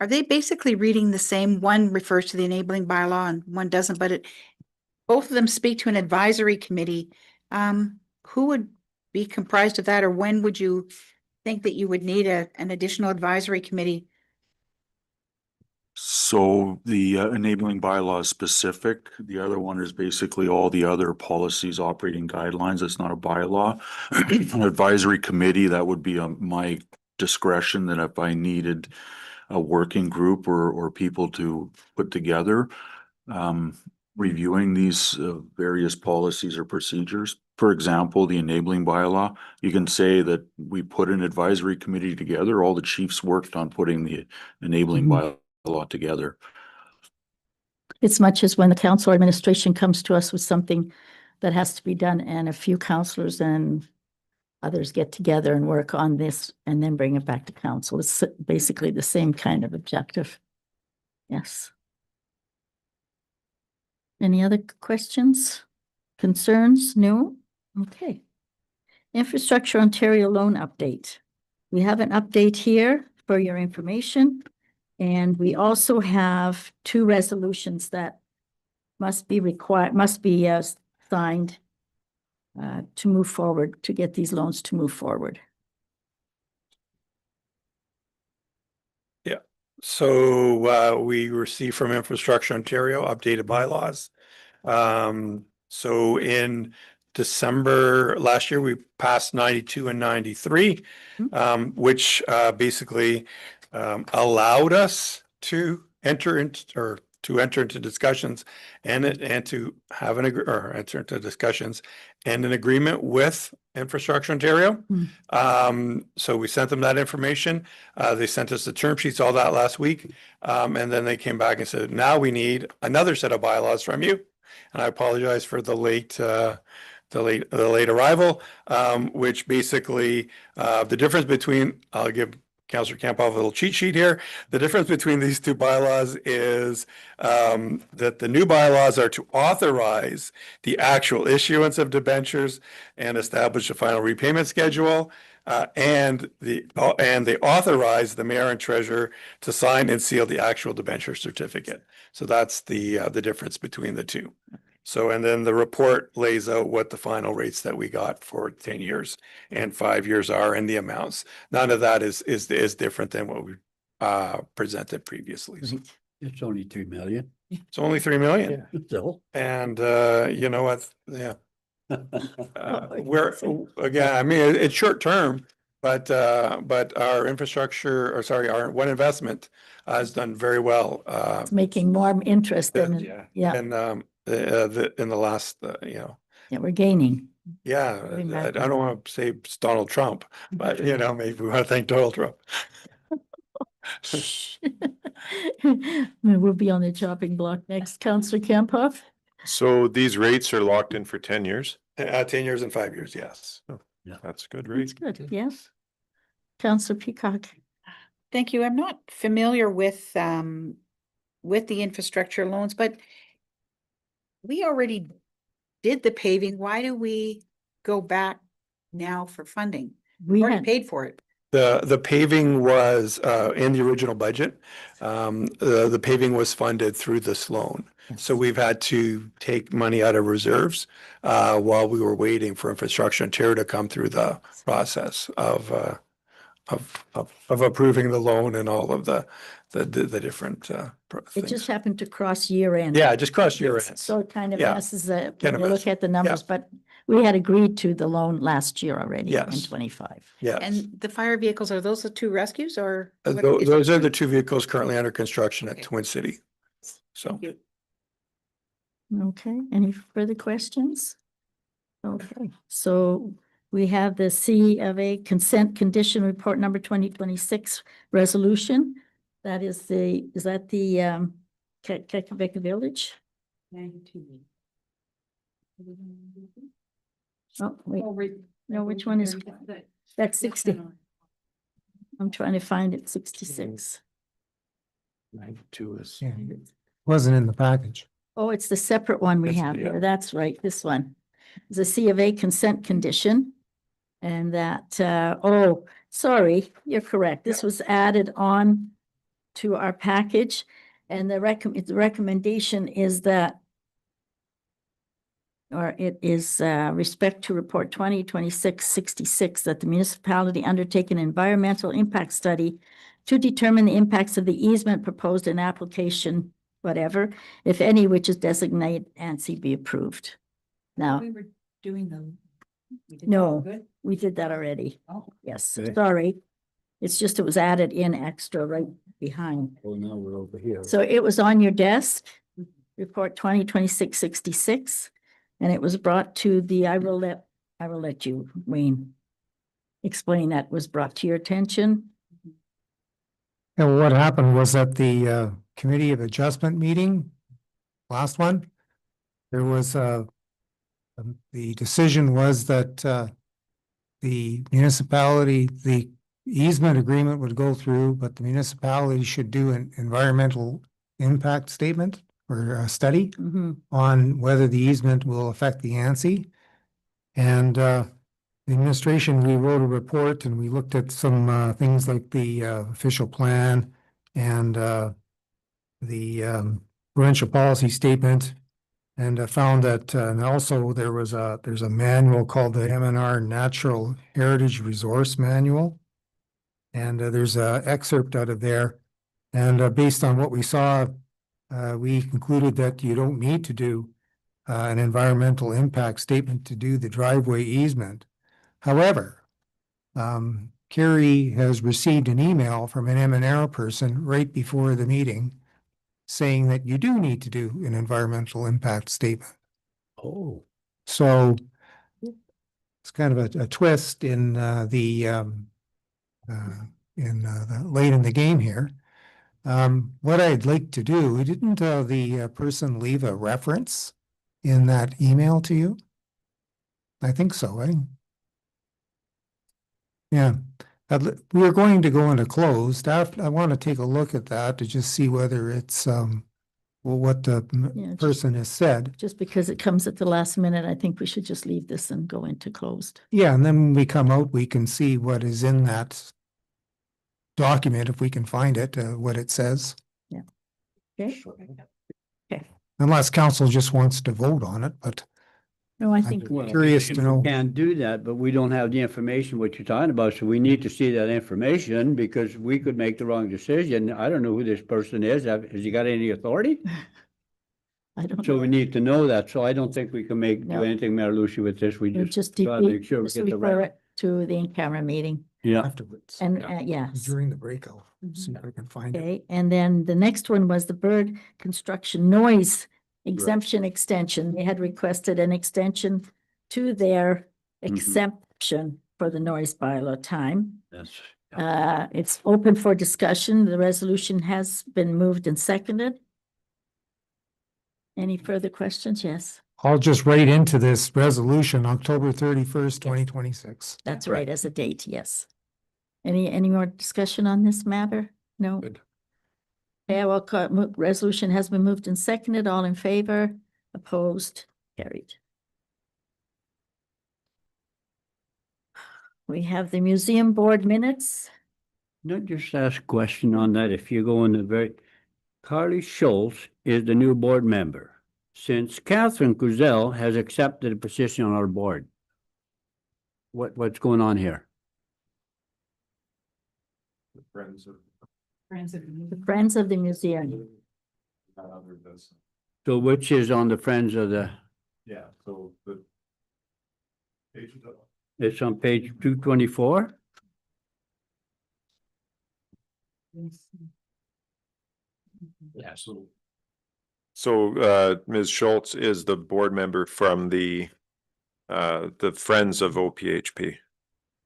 are they basically reading the same? One refers to the enabling bylaw and one doesn't, but both of them speak to an advisory committee. Who would be comprised of that, or when would you think that you would need an additional advisory committee? So the enabling bylaw is specific. The other one is basically all the other policies, operating guidelines. It's not a bylaw. An advisory committee, that would be my discretion, that if I needed a working group or people to put together, reviewing these various policies or procedures. For example, the enabling bylaw, you can say that we put an advisory committee together. All the chiefs worked on putting the enabling bylaw together. It's much as when the council administration comes to us with something that has to be done, and a few councillors and others get together and work on this and then bring it back to council. It's basically the same kind of objective. Yes. Any other questions, concerns? No? Okay. Infrastructure Ontario loan update. We have an update here for your information. And we also have 2 resolutions that must be signed to move forward, to get these loans to move forward. So we received from Infrastructure Ontario updated bylaws. So in December last year, we passed 92 and 93, which basically allowed us to enter into discussions and to have enter into discussions and an agreement with Infrastructure Ontario. So we sent them that information. They sent us the term sheets, all that last week. And then they came back and said, now we need another set of bylaws from you. And I apologize for the late arrival, which basically the difference between, I'll give Councillor Campoff a little cheat sheet here. The difference between these 2 bylaws is that the new bylaws are to authorize the actual issuance of debentures and establish a final repayment schedule. And they authorize the mayor and treasurer to sign and seal the actual debenture certificate. So that's the difference between the 2. So, and then the report lays out what the final rates that we got for 10 years and 5 years are and the amounts. None of that is different than what we presented previously. So It's only 3 million. it's only 3 million. Still. And you know what? Yeah. We're again, I mean, it's short term, but our infrastructure, or sorry, our One Investment has done very well. It's making more interest than, yeah, And in the last, yeah, we're gaining. yeah, I don't want to say it's Donald Trump, but maybe we want to thank Donald Trump. We'll be on the chopping block next. Councillor Campoff? So these rates are locked in for 10 years? 10 years and 5 years, yes. That's a good That's rate. good, yes. Councillor Peacock. Thank you. I'm not familiar with the infrastructure loans, but we already did the paving. Why do we go back now for funding? We We already had, paid for it. The paving was in the original budget. The paving was funded through this loan. So we've had to take money out of reserves while we were waiting for Infrastructure Ontario to come through the process of approving the loan and all of the different it things. just happened to cross year end. Yeah, just cross year end. So it kind of Yeah. messes the, Kind when of you look messes, at the numbers, but we had agreed to the loan last year already in Yes. 25. Yes. And the fire vehicles, are those the two rescues or? what is Those it? are the two vehicles currently under construction at Okay. Twin City. So. Thank you. Okay, any further questions? Okay, so we have the C of A consent condition report number 2026 resolution. That is the, is that the Quebec Village? Oh, wait, no, which one is, that's 60. I'm trying to find it, 66. 92 is. Yeah. Wasn't in the package. Oh, it's the separate one we It's- have yeah. here. That's right, this one. It's a C of A consent condition. And that, oh, sorry, you're correct. This was added on to our package. And the recommendation is that, or it is respect to report 2026-66 that the municipality undertake an environmental impact study to determine the impacts of the easement proposed in application, whatever, if any, which is designated ANSI be approved. Now, We were doing them. no, we did that already. Oh. Yes, Okay. sorry. It's just, it was added in extra right behind. Oh, now we're over here. So it was on your desk, report 2026-66, and it was brought to the, I will let you, Wayne, explain that was brought to your attention. And what happened was at the Committee of Adjustment meeting, last one, there was the decision was that the municipality, the easement agreement would go through, but the municipality should do an environmental impact statement or a study Mhm. on whether the easement will affect the ANSI. And the administration, we wrote a report and we looked at some things like the official plan and the provincial policy statement. And found that, and also there's a manual called the MNR Natural Heritage Resource Manual. And there's a excerpt out of there. And based on what we saw, we concluded that you don't need to do an environmental impact statement to do the driveway easement. However, Carrie has received an email from an MNR person right before the meeting saying that you do need to do an environmental impact statement. Oh. So it's kind of a twist in the late in the game here. What I'd like to do, didn't the person leave a reference in that email to you? I think so, eh? Yeah, we are going to go into closed. I want to take a look at that to just see whether it's well, what the Yeah, just- person has said. Just because it comes at the last minute, I think we should just leave this and go into closed. Yeah, and then when we come out, we can see what is in that document, if we can find it, what it says. Okay? Unless council just wants to vote on it, but No, I I'm think, curious to know. Can't do that, but we don't have the information what you're talking about, so we need to see that information because we could make the wrong decision. I don't know who this person is. Has he got any authority? I don't So we know. need to know that. So I don't think we can do No. anything, Mayor Lucy, with this. We We'll just just gotta make sure we just get the refer right. it to the in-camera meeting. Yeah. Afterwards. And, Yeah. yes. During the breakout, see if I can find it. Okay, and then the next one was the bird construction noise exemption extension. They had requested an extension to their exemption for the noise bylaw time. That's. It's open for discussion. The resolution has been moved and seconded. Any further questions? Yes, I'll just write into this resolution, October 31st, 2026. that's right, as a date, yes. Any more discussion on this matter? No? Good. Okay, well, resolution has been moved and seconded. All in favor? Opposed? Carried. We have the museum board minutes. Not just ask a question on that. If you go in the very, Carly Schultz is the new board member, since Catherine Kuzel has accepted a position on our board. What's going on here? Friends of. The Friends of the Museum. So which is on the Friends of the, Yeah, so the. it's on page 224? Yeah, so Ms. Schultz is the board member from the Friends of OPHP.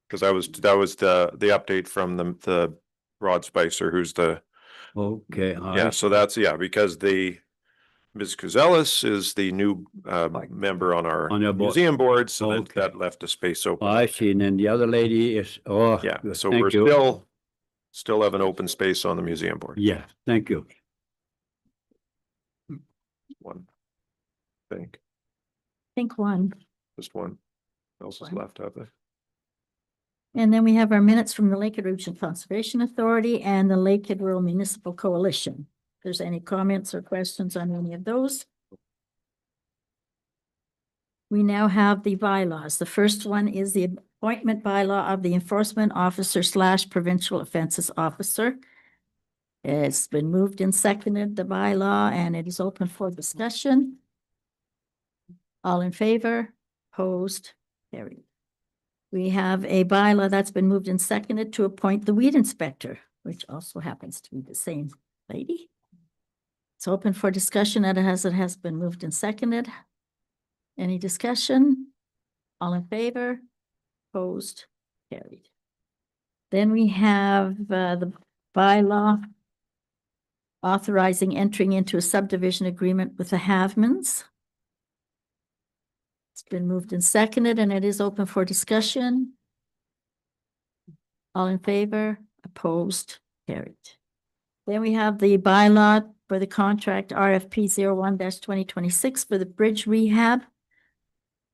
Because that was the update from the Rod Spicer, who's the, Okay. yeah, so that's, yeah, because Ms. Kuzelis is the new member on our On your board. museum board, so Okay. that left a space Oh, open. I see. And then the other lady is, oh. Yeah, good. so Thank we're you. still have an open space on the museum board. Yeah, thank you. One. I think, Think one. just one. Else is One. left, have they? And then we have our minutes from the Lakehead Region Conservation Authority and the Lakehead Rural Municipal Coalition. If there's any comments or questions on any of those. We now have the bylaws. The first one is the appointment bylaw of the enforcement officer / provincial offenses officer. It's been moved and seconded, the bylaw, and it is open for discussion. All in favor? Opposed? Carried. We have a bylaw that's been moved and seconded to appoint the weed inspector, which also happens to be the same lady. It's open for discussion and it has been moved and seconded. Any discussion? All in favor? Opposed? Carried. Then we have the bylaw authorizing entering into a subdivision agreement with the Havmans. It's been moved and seconded and it is open for discussion. All in favor? Opposed? Carried. Then we have the bylaw for the contract RFP 01-2026 for the bridge rehab.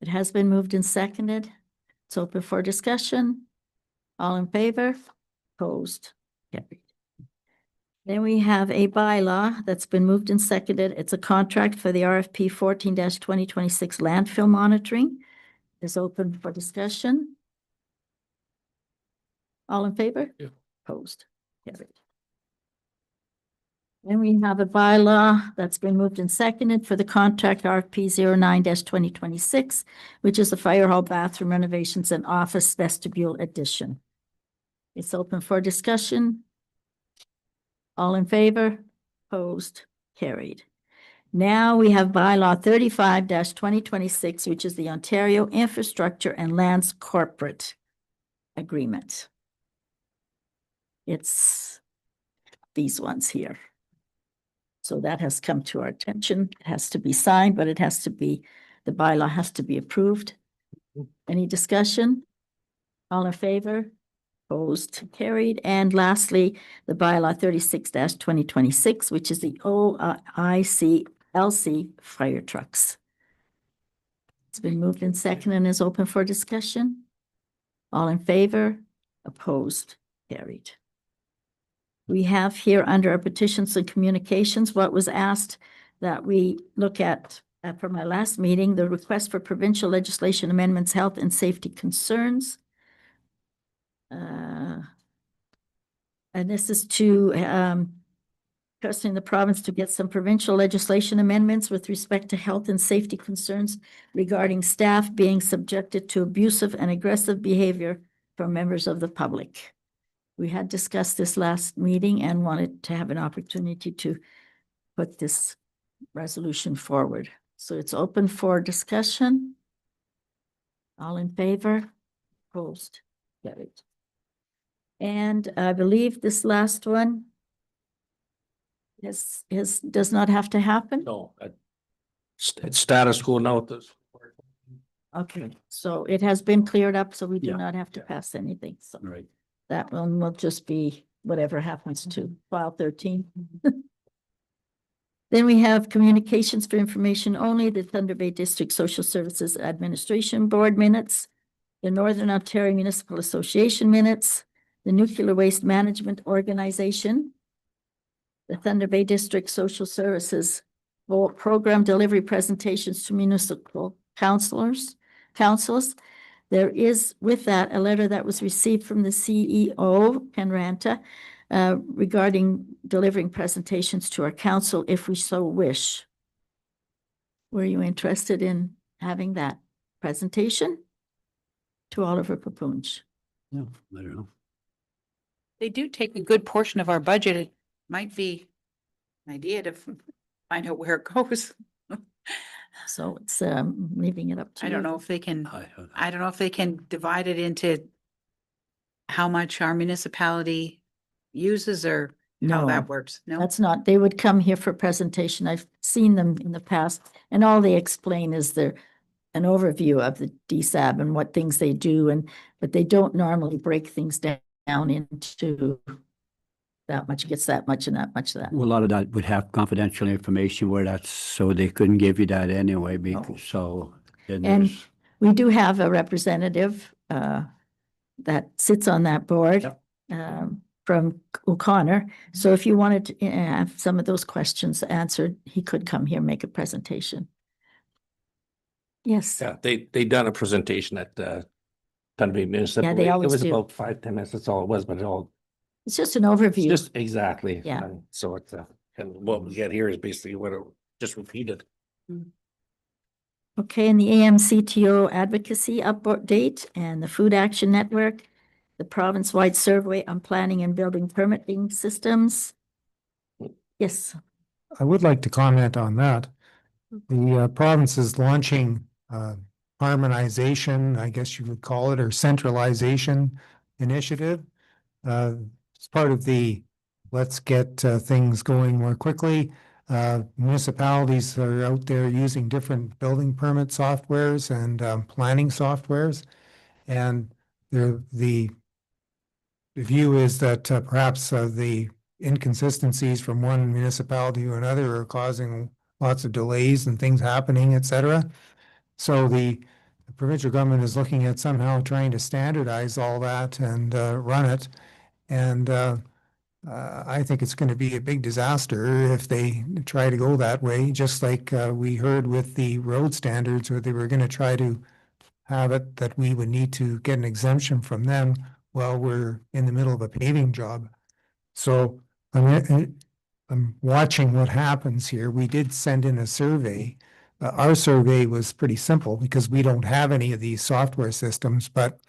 It has been moved and seconded. It's open for discussion. All in favor? Opposed? Carried. Then we have a bylaw that's been moved and seconded. It's a contract for the RFP 14-2026 landfill monitoring. It's open for discussion. All in favor? Yeah. Opposed? Carried. Then we have a bylaw that's been moved and seconded for the contract RFP 09-2026, which is the fire hall bathroom renovations and office vestibule addition. It's open for discussion. All in favor? Opposed? Carried. Now we have bylaw 35-2026, which is the Ontario Infrastructure and Lands Corporate Agreement. It's these ones here. So that has come to our attention. It has to be signed, but it has to be, the bylaw has to be approved. Any discussion? All in favor? Opposed? Carried. And lastly, the bylaw 36-2026, which is the OICLC fire trucks. It's been moved and seconded and is open for discussion. All in favor? Opposed? Carried. We have here under our petitions and communications, what was asked that we look at from our last meeting, the request for provincial legislation amendments, health and safety concerns. And this is to requesting the province to get some provincial legislation amendments with respect to health and safety concerns regarding staff being subjected to abusive and aggressive behavior from members of the public. We had discussed this last meeting and wanted to have an opportunity to put this resolution forward. So it's open for discussion. All in favor? Opposed? Carried. And I believe this last one does not have to happen? No, It's status quo now with this. Okay, so it has been cleared up, so we do Yeah, not have to pass anything, so Right. that one will just be whatever happens to file 13. Then we have communications for information only, the Thunder Bay District Social Services Administration Board minutes, the Northern Ontario Municipal Association minutes, the Nuclear Waste Management Organization, the Thunder Bay District Social Services Program Delivery Presentations to Municipal Councils. There is with that a letter that was received from the CEO, Ken Ranta, regarding delivering presentations to our council if we so wish. Were you interested in having that presentation to Oliver Papunch? No, I don't know. They do take a good portion of our budget. It might be an idea to find out where it goes. So it's leaving it up to I you. don't know if they can, I don't know. I don't know if they can divide it into how much our municipality uses or how No. that works. No, That's not, they would come here for presentation. I've seen them in the past, and all they explain is an overview of the DSAB and what things they do, but they don't normally break things down into that much gets that much and that much that. Well, a lot of that would have confidential information where that's, so they couldn't give you that anyway, because, so. Then And there's- we do have a representative that sits on that board from O'Connor. So if you wanted to have some of those questions answered, he could come here and make a presentation. Yes. Yeah, they done a presentation at Thunder Bay Municipal. Yeah, they It always was do. about 5-10 minutes. That's all it was, but it all It's just an overview. just exactly. Yeah. And so it's and what we get here is basically what it just repeated. Okay, and the AMCTO advocacy update and the Food Action Network, the province-wide survey on planning and building permitting systems. Yes, I would like to comment on that. The province is launching harmonization, I guess you would call it, or centralization initiative. It's part of the let's get things going more quickly. Municipalities are out there using different building permit softwares and planning softwares. And the view is that perhaps the inconsistencies from one municipality to another are causing lots of delays and things happening, et cetera. So the provincial government is looking at somehow trying to standardize all that and run it. And I think it's going to be a big disaster if they try to go that way, just like we heard with the road standards, where they were going to try to have it that we would need to get an exemption from them while we're in the middle of a paving job. So I'm watching what happens here. We did send in a survey. Our survey was pretty simple because we don't have any of these software systems, but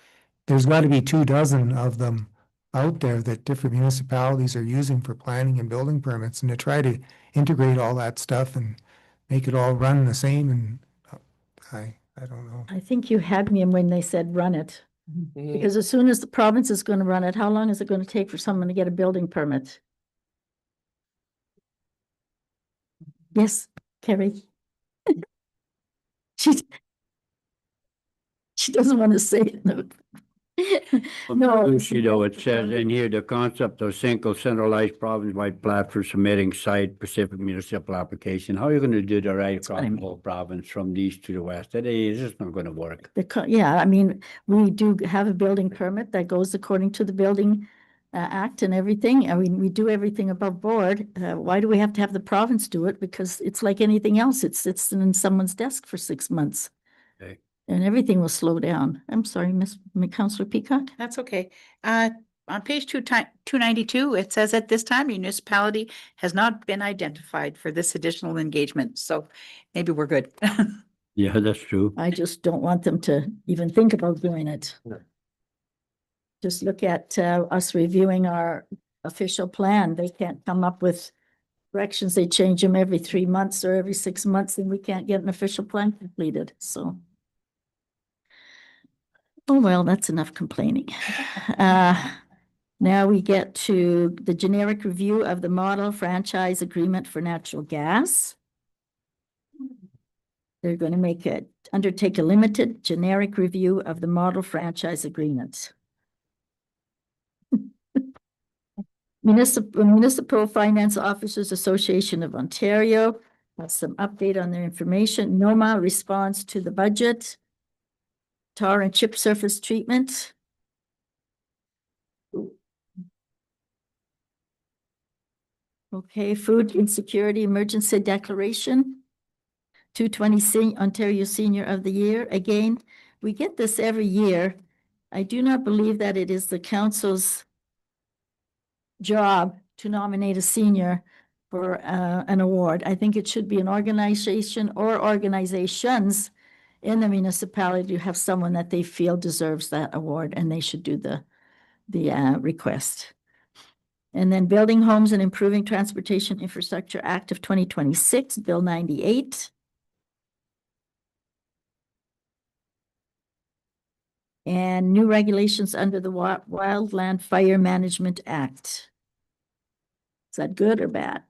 there's got to be 24 of them out there that different municipalities are using for planning and building permits, and to try to integrate all that stuff and make it all run the same. And I don't know. I think you had me when they said run it. Because as soon as the province is going to run it, how long is it going to take for someone to get a building permit? Yes, Carrie. She doesn't want to say it. No. No. You know, it says in here, the concept of single centralized province-wide platform submitting site-specific municipal application. How are you going to do the right what I across mean. the whole province from the east to the west? That is just not going to work. Yeah, I mean, we do have a building permit that goes according to the building act and everything. I mean, we do everything above board. Why do we have to have the province do it? Because it's like anything else. It sits in someone's desk for 6 months. Okay. And everything will slow down. I'm sorry, Councillor Peacock. that's okay. On page 292, it says at this time municipality has not been identified for this additional engagement. So maybe we're good. Yeah, that's true. I just don't want them to even think about doing it. No. Just look at us reviewing our official plan. They can't come up with corrections. They change them every 3 months or every 6 months, and we can't get an official plan completed, so. Oh, well, that's enough complaining. Now we get to the generic review of the model franchise agreement for natural gas. they're going to undertake a limited generic review of the model franchise agreements. Municipal Finance Officers Association of Ontario has some update on their information. NOMA response to the budget. Tar and chip surface treatment. Okay, food insecurity emergency declaration. 220 Ontario Senior of the Year. Again, we get this every year. I do not believe that it is the council's job to nominate a senior for an award. I think it should be an organization or organizations in the municipality to have someone that they feel deserves that award, and they should do the request. And then Building Homes and Improving Transportation Infrastructure Act of 2026, Bill 98. And new regulations under the Wildland Fire Management Act. Is that good or bad?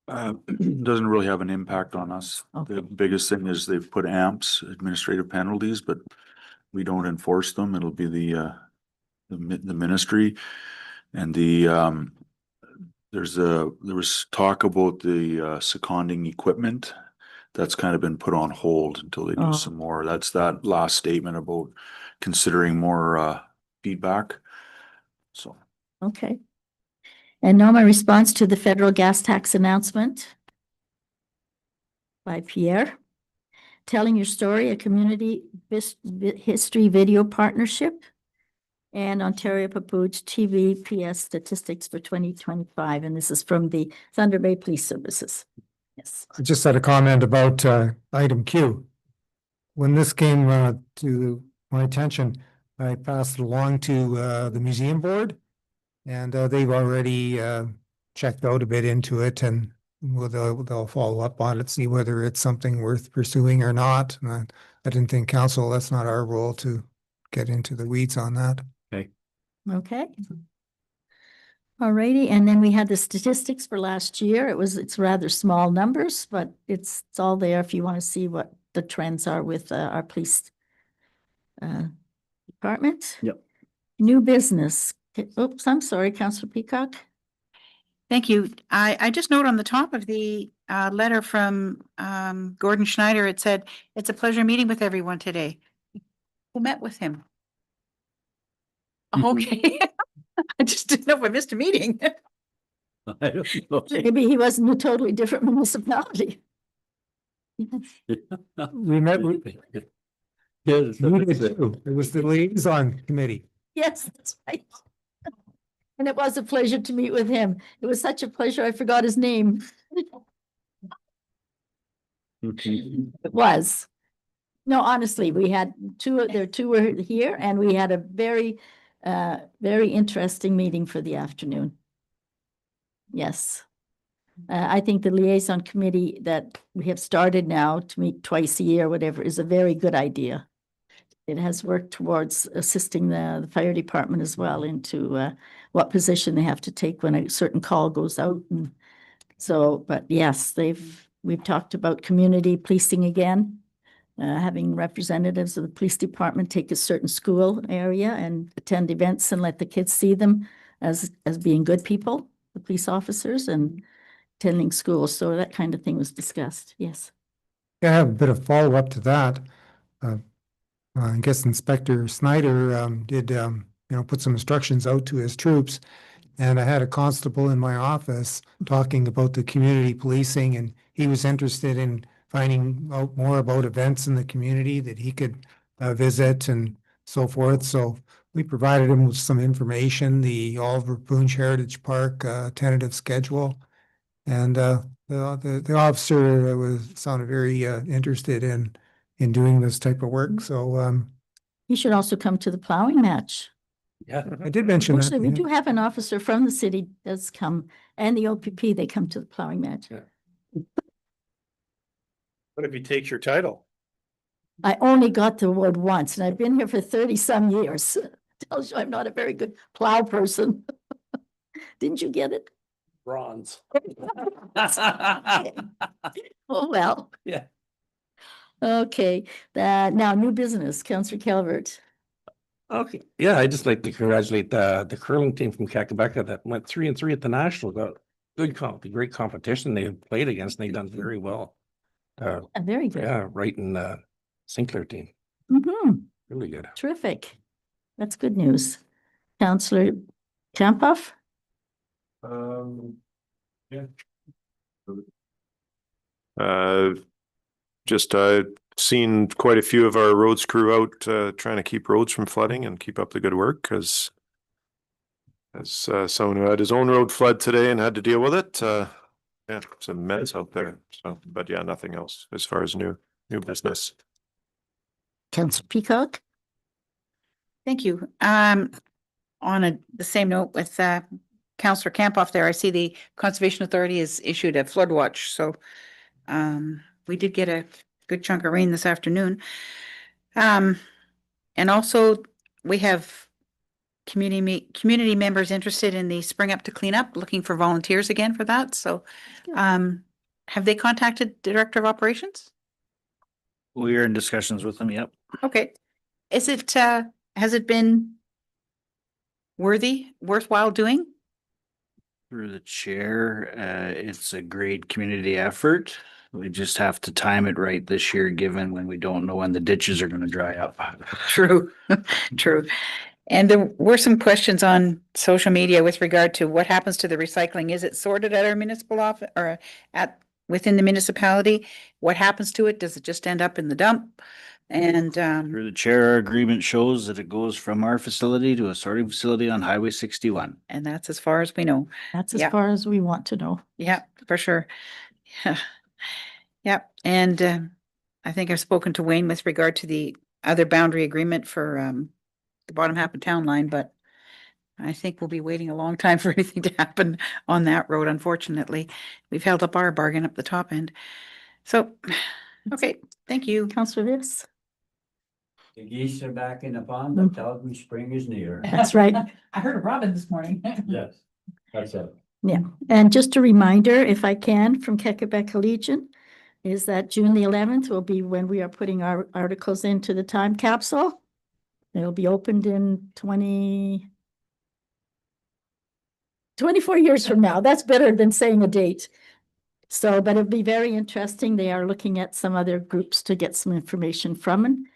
Doesn't really have an impact on us. Okay. The biggest thing is they've put AMPS, administrative penalties, but we don't enforce them. It'll be the ministry. And there was talk about the seconding equipment. That's kind of been put on hold until they do some more. That's that last statement about considering more feedback. So. Okay. And now my response to the federal gas tax announcement by Pierre. Telling Your Story, a community history video partnership, and Ontario Papoose TV PS statistics for 2025. And this is from the Thunder Bay Police Services. Yes. I just had a comment about item Q. When this came to my attention, I passed it along to the museum board, and they've already checked out a bit into it, and they'll follow up on it, see whether it's something worth pursuing or not. And I didn't think council, that's not our role to get into the weeds on that. Okay. All righty, and then we had the statistics for last year. It's rather small numbers, but it's all there if you want to see what the trends are with our police department. Yep. New business. Oops, I'm sorry, Councillor Peacock. Thank you. I just note on the top of the letter from Gordon Schneider, it said, "It's a pleasure meeting with everyone today." Who met with him? Okay. I just didn't know if I missed a meeting. I don't know. Maybe he was in a totally different municipality. We met with, Yes, you did too. It was the liaison committee. Yes, that's right. And it was a pleasure to meet with him. It was such a pleasure, I forgot his name. It was. No, honestly, we had two were here, and we had a very interesting meeting for the afternoon. Yes. I think the liaison committee that we have started now to meet twice a year, whatever, is a very good idea. It has worked towards assisting the fire department as well into what position they have to take when a certain call goes out. And so, but yes, we've talked about community policing again. Having representatives of the police department take a certain school area and attend events and let the kids see them as being good people, the police officers, and attending schools. So that kind of thing was discussed. Yes. I have a bit of follow-up to that. I guess Inspector Snyder did put some instructions out to his troops. And I had a constable in my office talking about the community policing, and he was interested in finding out more about events in the community that he could visit and so forth. So we provided him with some information, the Oliver Boonge Heritage Park tentative schedule. And the officer sounded very interested in doing this type of work. So He should also come to the plowing match. yeah, I did mention that. Actually, we yeah. do have an officer from the city does come, and the OPP, they come to the plowing match. What if he takes your title? I only got the award once, and I've been here for 30-some years. Tells you I'm not a very good plow person. Didn't you get it? Bronze. Oh, well. Yeah. Okay, now new business, Councillor Calvert. Okay, yeah, I'd just like to congratulate the curling team from Kakabeka that went 3-3 at the national. Got great competition they played against, and they done very well. Very good. Yeah, right in Sinclair team, Mhm. really good. Terrific. That's good news. Councillor Campoff? Yeah. Just seen quite a few of our roads crew out trying to keep roads from flooding and keep up the good work, because as someone who had his own road flood today and had to deal with it, yeah, it's a mess out there. So, but yeah, nothing else as far as new business. Councillor Peacock? Thank you. The same note with Councillor Campoff there, I see the Conservation Authority has issued a flood watch, so we did get a good chunk of rain this afternoon. And also we have community members interested in the Spring Up to Clean Up, looking for volunteers again for that. So have they contacted the Director of Operations? We're in discussions with them, yep. Okay. Has it been worthwhile doing? Through the chair, it's a great community effort. We just have to time it right this year, given when we don't know when the ditches are gonna dry up. True, true. And there were some questions on social media with regard to what happens to the recycling. Is it sorted at our municipal office or within the municipality? What happens to it? Does it just end up in the dump? And Through the chair, our agreement shows that it goes from our facility to a sorting facility on Highway 61. and that's as far as we know. That's as Yeah. far as we want to know. Yeah, for sure. Yeah. Yep. And I think I've spoken to Wayne with regard to the other boundary agreement for the bottom half of town line, but I think we'll be waiting a long time for anything to happen on that road, unfortunately. We've held up our bargain up the top end. So, okay, thank you. Councillor Viss? The geese are back in the pond, that tells me spring is near. That's right. I heard a robin this morning. Yes, that's it. Yeah, and just a reminder, if I can, from Quebec Legion, is that June the 11th will be when we are putting our articles into the time capsule. It'll be opened in 24 years from now. That's better than saying a date. So, but it'll be very interesting. They are looking at some other groups to get some information from, and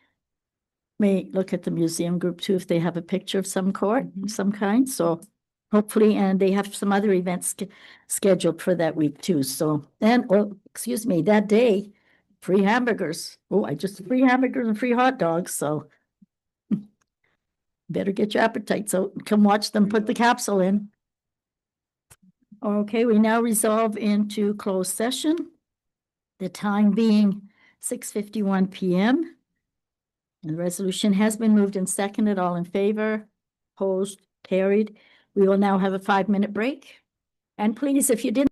may look at the museum group too, if they have a picture of some some kind. So hopefully, and they have some other events scheduled for that week too. So, and, well, excuse me, that day, free hamburgers. Oh, free hamburgers and free hot dogs. So better get your appetite. So come watch them put the capsule in. Okay, we now resolve into closed session. The time being 6:51 PM. The resolution has been moved and seconded. All in favor? Opposed? Carried. We will now have a 5-minute break. And please, if you didn't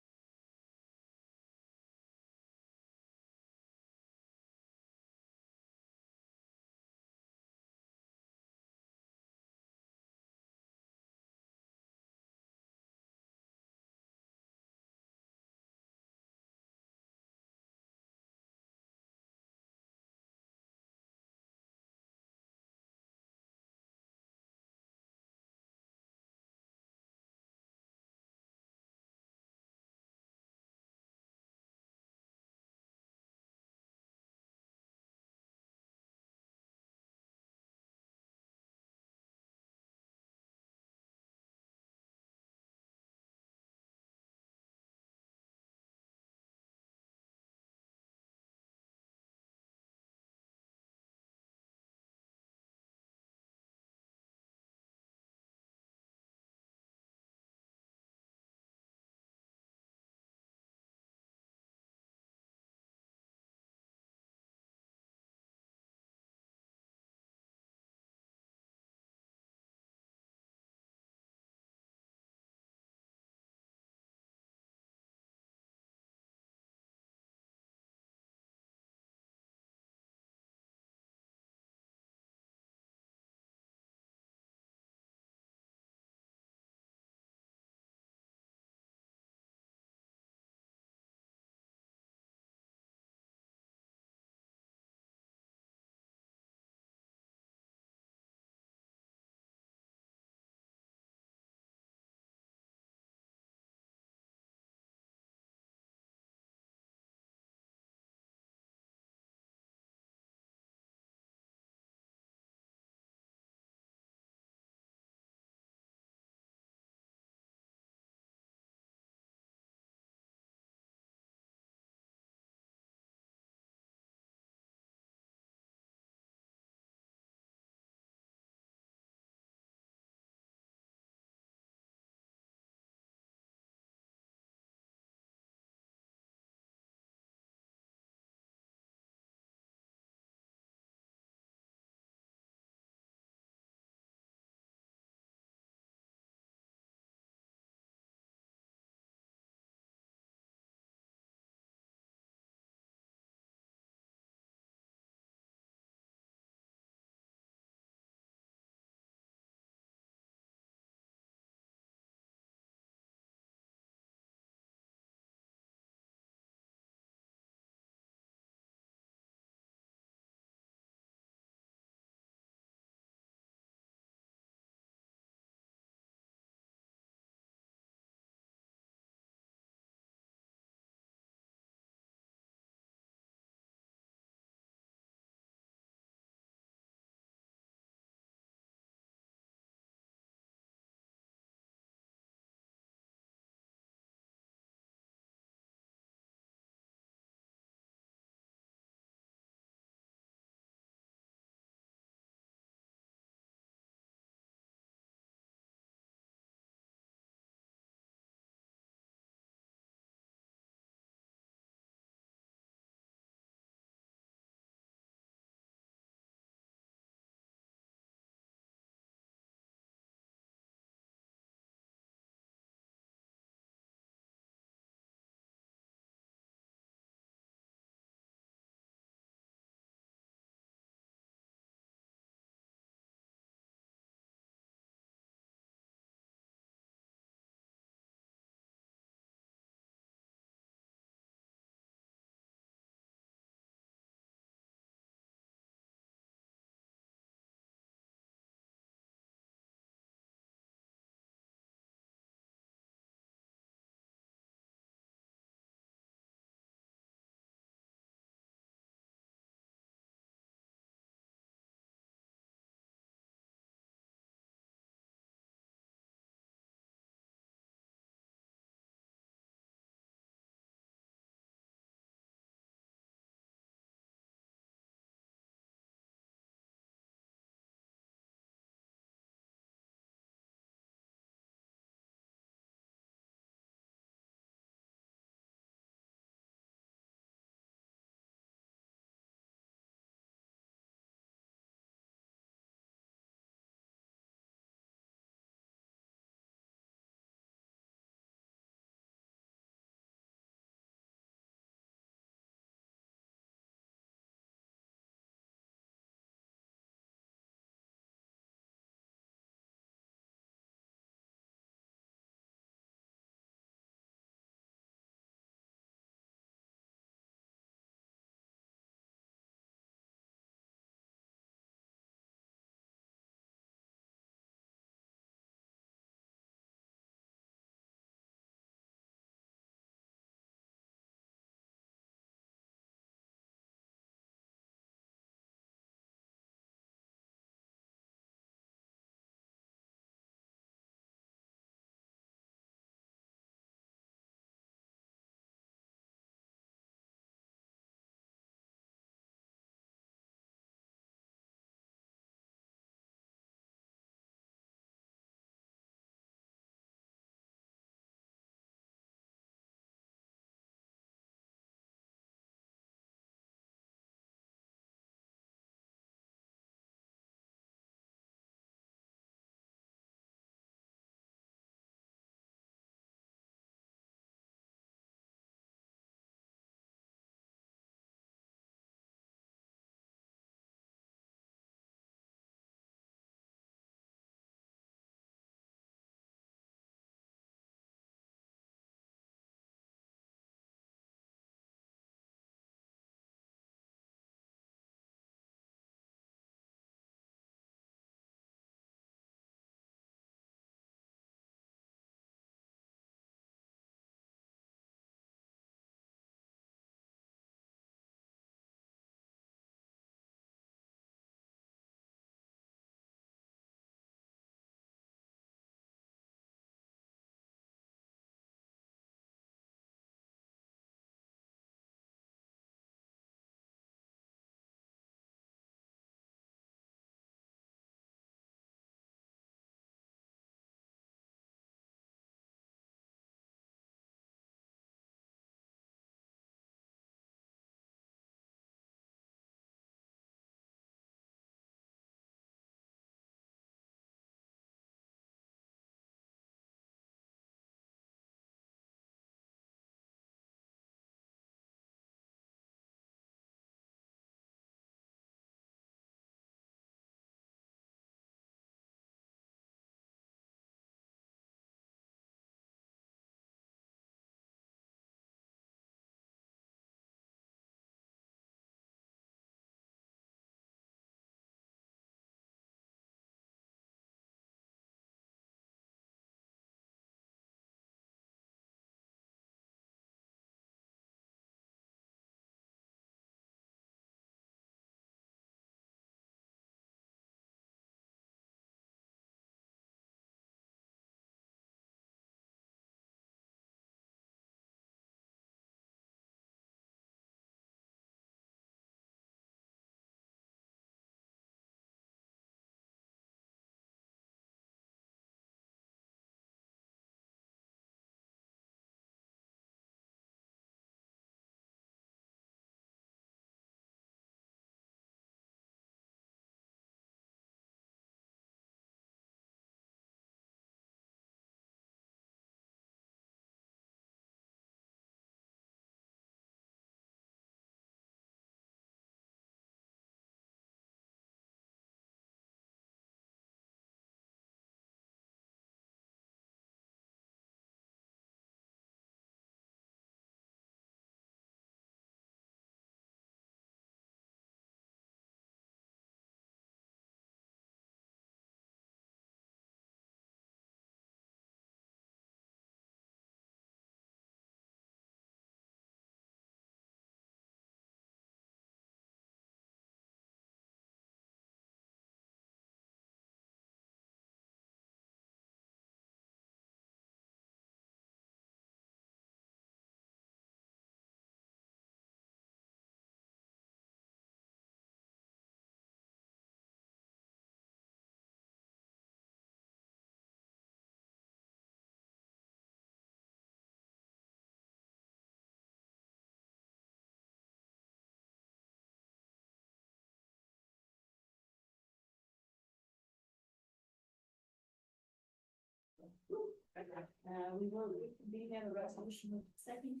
We will reconvene at a resolution of the second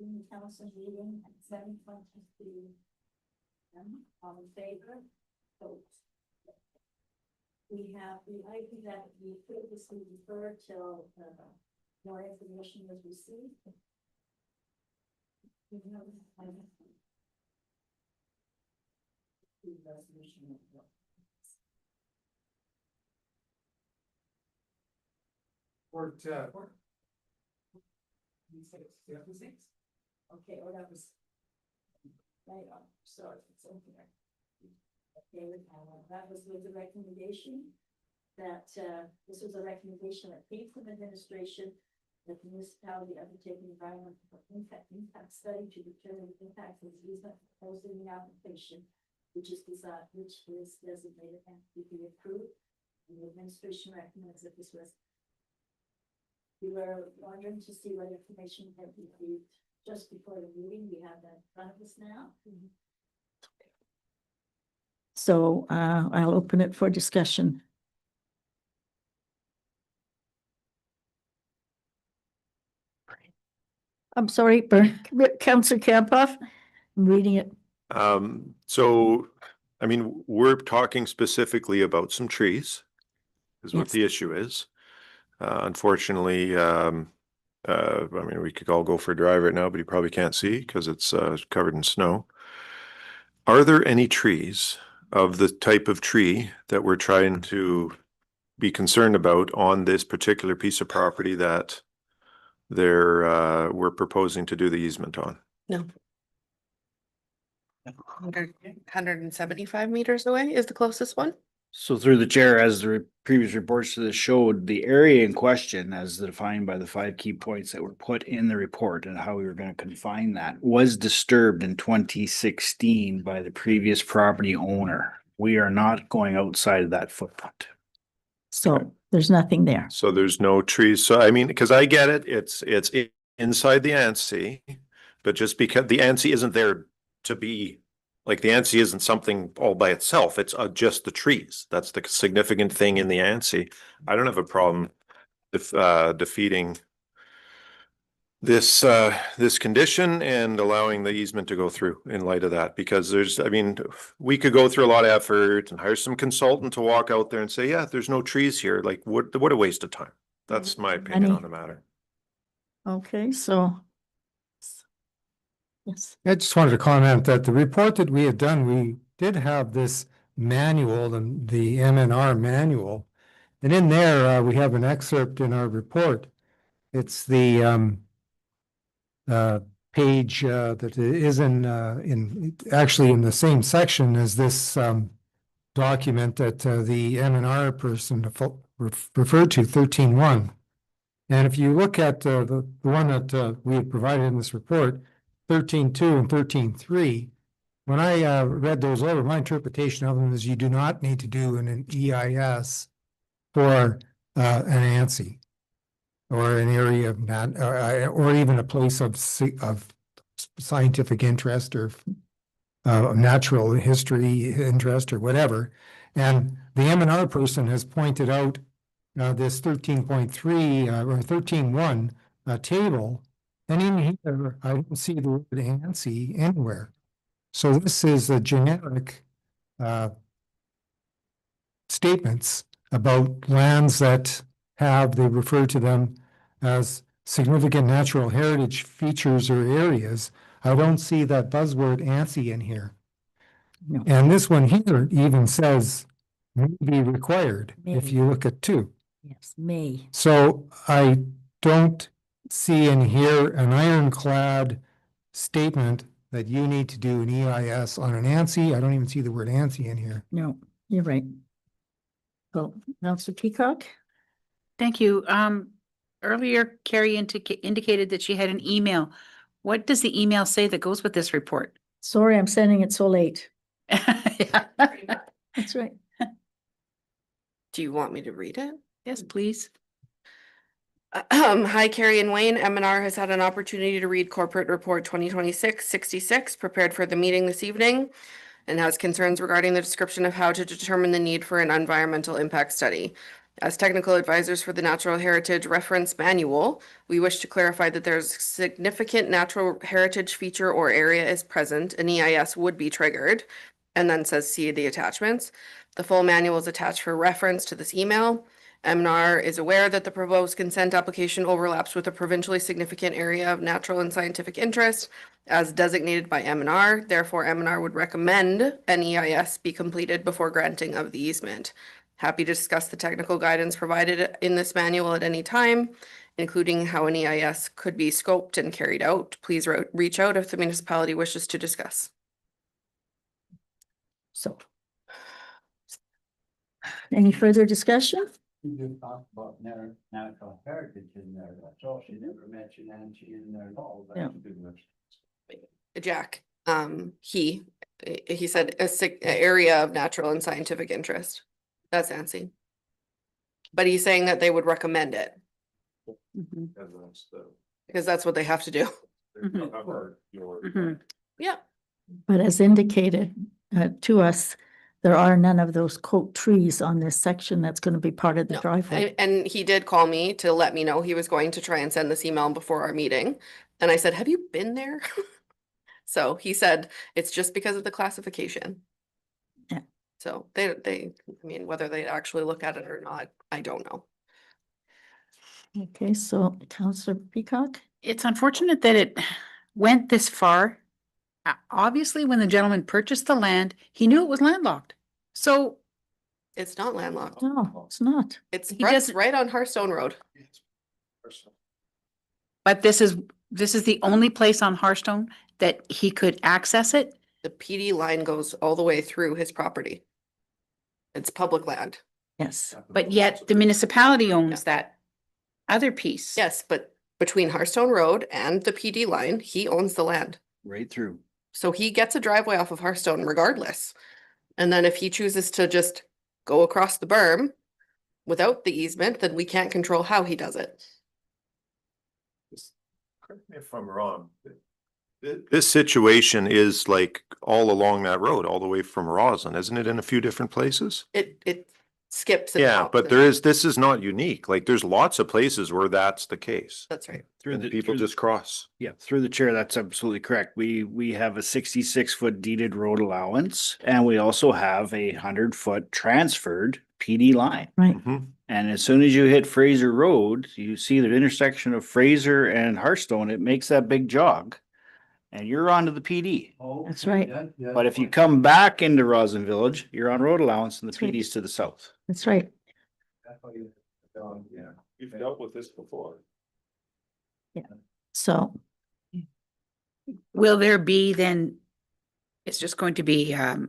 in the council meeting at 7:22. All in favor? Vote. We have the item that we previously referred till more information was received. We have the resolution. Okay, or that was. Right on, so it's over there. Okay, that was with the recommendation that, this was a recommendation that came from administration that the municipality undertake an environmental impact study to determine the impact of the easement proposed in the application, which is designated and to be approved. And the administration recommends that this was. We were wondering to see what information had been received just before the meeting. We have that in front of us now. So I'll open it for discussion. I'm sorry, Councillor Campoff, I'm reading it. So, I mean, we're talking specifically about some trees is what Yes. the issue is. Unfortunately, I mean, we could all go for a drive right now, but you probably can't see because it's covered in snow. Are there any trees of the type of tree that we're trying to be concerned about on this particular piece of property that we're proposing to do the easement on? No. 175 meters away is the closest one. So through the chair, as the previous reports to this showed, the area in question, as defined by the 5 key points that were put in the report and how we were going to confine that, was disturbed in 2016 by the previous property owner. We are not going outside of that footprint. So there's nothing there. So there's no trees. So I mean, because I get it, it's inside the ANSI, but just because the ANSI isn't there to be, like, the ANSI isn't something all by itself. It's just the trees. That's the significant thing in the ANSI. I don't have a problem defeating this condition and allowing the easement to go through in light of that, because I mean, we could go through a lot of effort and hire some consultant to walk out there and say, yeah, there's no trees here. Like, what a waste of time. That's my opinion on the matter. Okay, so. Yes. I just wanted to comment that the report that we had done, we did have this manual and the MNR manual. And in there, we have an excerpt in our report. It's the page that is actually in the same section as this document that the MNR person referred to, 13.1. And if you look at the one that we had provided in this report, 13.2 and 13.3, when I read those over, my interpretation of them is you do not need to do an EIS for an ANSI or an area of or even a place of scientific interest or natural history interest or whatever. And the M&R person has pointed out this 13.3 or 13.1 table. And in here, I don't see the word ANSI anywhere. So this is a generic statements about lands that they refer to them as significant natural heritage features or areas. I don't see that buzzword ANSI in here. No. And this one here even says may be required if May. you look at 2. Yes, may. So I don't see in here an ironclad statement that you need to do an EIS on an ANSI. I don't even see the word ANSI in here. No, you're right. So, Councillor Peacock? Thank you. Earlier, Carrie indicated that she had an email. What does the email say that goes with this report? Sorry, I'm sending it so late. Yeah. That's right. Do you want me to read it? Yes, please. Hi, Carrie and Wayne. M&R has had an opportunity to read Corporate Report 2026-66 prepared for the meeting this evening and has concerns regarding the description of how to determine the need for an environmental impact study. As technical advisors for the Natural Heritage Reference Manual, we wish to clarify that there's significant natural heritage feature or area is present, an EIS would be triggered, and then says see the attachments. The full manual is attached for reference to this email. MNR is aware that the proposed consent application overlaps with a provincially significant area of natural and scientific interest as designated by MNR. Therefore, MNR would recommend an EIS be completed before granting of the easement. Happy to discuss the technical guidance provided in this manual at any time, including how an EIS could be scoped and carried out. Please reach out if the municipality wishes to discuss. So. Any further discussion? You just talked about natural heritage in there, that's all, she never mentioned Angie in there at all. Yeah. Jack, he said a area of natural and scientific interest. That's Nancy. But he's saying that they would recommend it because that's what they have to do. Yeah. But as indicated to us, there are none of those quote trees on this section that's going to be part of the No. driveway. And he did call me to let me know he was going to try and send this email before our meeting. And I said, have you been there? So he said, it's just because of the classification. Yeah. So I mean, whether they actually look at it or not, I don't know. Okay, so Councillor Peacock? It's unfortunate that it went this far. Obviously, when the gentleman purchased the land, he knew it was landlocked. So It's not landlocked. No, it's not. It's He right, doesn't- right on Hearthstone Road. but this is the only place on Hearthstone that he could access it. The PD line goes all the way through his property. It's public land. Yes. But yet the municipality owns that other piece. Yes, but between Hearthstone Road and the PD line, he owns the land. Right through. So he gets a driveway off of Hearthstone regardless. And then if he chooses to just go across the berm without the easement, then we can't control how he does it. Correct me if I'm wrong. This situation is like all along that road, all the way from Roslyn, isn't it, in a few different places? It skips. and Yeah, hops but and- this is not unique. Like, there's lots of places where that's the case. That's right. And people just cross. Yeah, through the chair, that's absolutely correct. We have a 66-foot deeded road allowance, and we also have a 100-foot transferred PD line. Right. Mhm. And as soon as you hit Fraser Road, you see the intersection of Fraser and Hearthstone, it makes that big jog. And you're onto the PD. That's right. But if you come back into Roslyn Village, you're on road allowance and the That's right. PD's to the south. That's right. Yeah, you've dealt with this before. So, Will there be then, it's just going to be an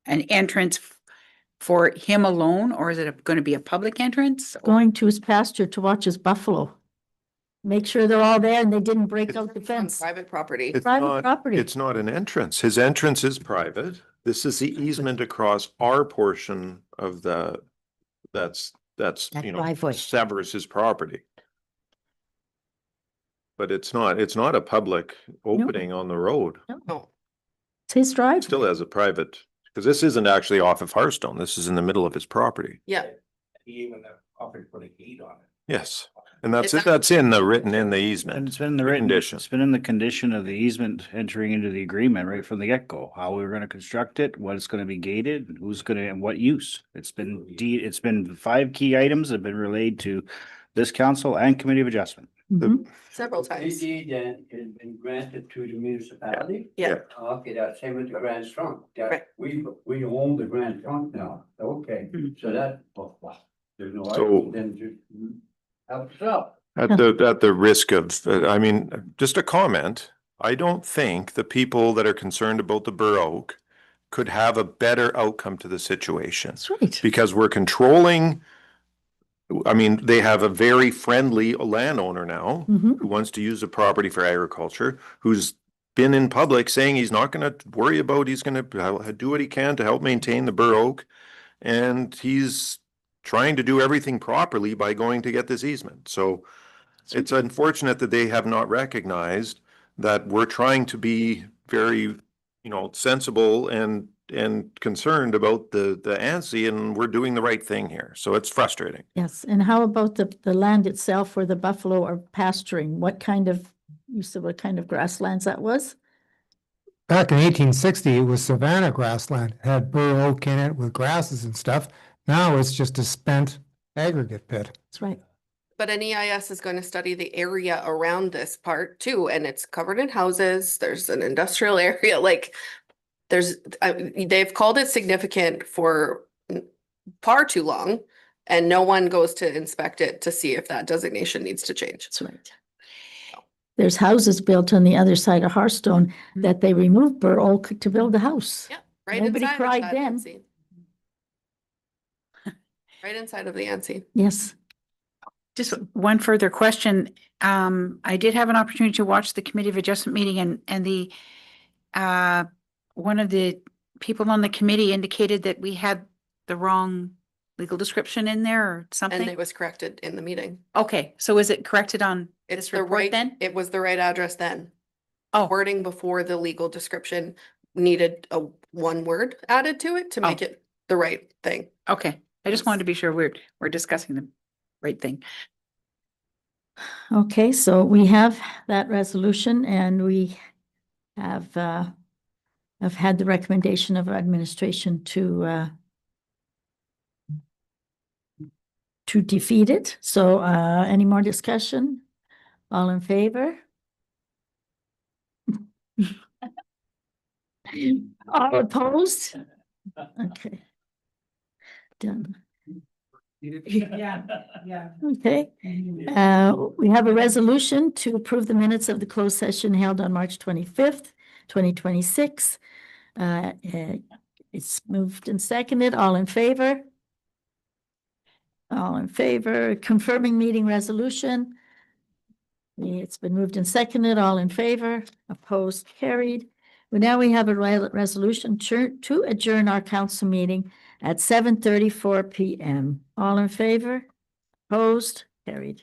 entrance for him alone, or is it going to be a public entrance? going to his pasture to watch his buffalo. Make sure they're all there and they didn't break out the On fence. private property. It's Private not, property. it's not an entrance. His entrance is private. This is the easement across our portion of that's, That you know, driveway. severs his property. But it's not a public opening on the road. No, It's his It drive. still has a private, because this isn't actually off of Hearthstone. This is in the middle of his property. yeah, He even offered to put a gate on it. Yes, and that's It's it. That's in the written in the And easement. it's been in the written, Condition. it's been in the condition of the easement entering into the agreement right from the get-go, how we were gonna construct it, what it's gonna be gated, and who's gonna, and what use. It's been 5 key items that have been relayed to this council and committee of adjustment. Mhm. several times. PD then has been granted to the municipality? Yeah. Okay, that's same with the Grand Trunk. That Right. we own the Grand Trunk now. Okay, Mhm. so that, well, there's no, So- then just help us out. At the risk of, I mean, just a comment, I don't think the people that are concerned about the Bur Oak could have a better outcome to the situation. That's right. Because we're controlling, I mean, they have a very friendly landowner now Mhm. who wants to use the property for agriculture, who's been in public saying he's not gonna worry about, he's gonna do what he can to help maintain the Bur Oak. And he's trying to do everything properly by going to get this easement. So it's unfortunate that they have not recognized that we're trying to be very, sensible and and concerned about the ANSI, and we're doing the right thing here. So it's frustrating. Yes, and how about the land itself where the buffalo are pasturing? What kind of, you said what kind of grasslands that was? Back in 1860, it was savanna grassland. It had bur oak in it with grasses and stuff. Now it's just a spent aggregate pit. That's right. But an EIS is going to study the area around this part too, and it's covered in houses. There's an industrial area, like they've called it significant for far too long, and no one goes to inspect it to see if that designation needs to change. That's right. There's houses built on the other side of Hearthstone that they removed bur oak to build the house. Yeah, right Nobody inside of cried that then. ANSI. Right inside of the ANSI. Yes. Just one further question. I did have an opportunity to watch the Committee of Adjustment meeting and the one of the people on the committee indicated that we had the wrong legal description in there or And something. it was corrected in the meeting. Okay, so is it corrected on It's this the report right, then? it was the right address then. Oh, Wording before the legal description needed a one word added to it to make it the right thing. okay. I just wanted to be sure we're discussing the right thing. Okay, so we have that resolution and we have had the recommendation of administration to defeat it. So any more discussion? All in favor? All opposed? Okay. Done. Yeah. Okay. We have a resolution to approve the minutes of the closed session held on March 25th, 2026. It's moved and seconded. All in favor? All in favor. Confirming meeting resolution. It's been moved and seconded. All in favor? Opposed? Carried. Well, now we have a resolution to adjourn our council meeting at 7:34 p.m. All in favor? Opposed? Carried.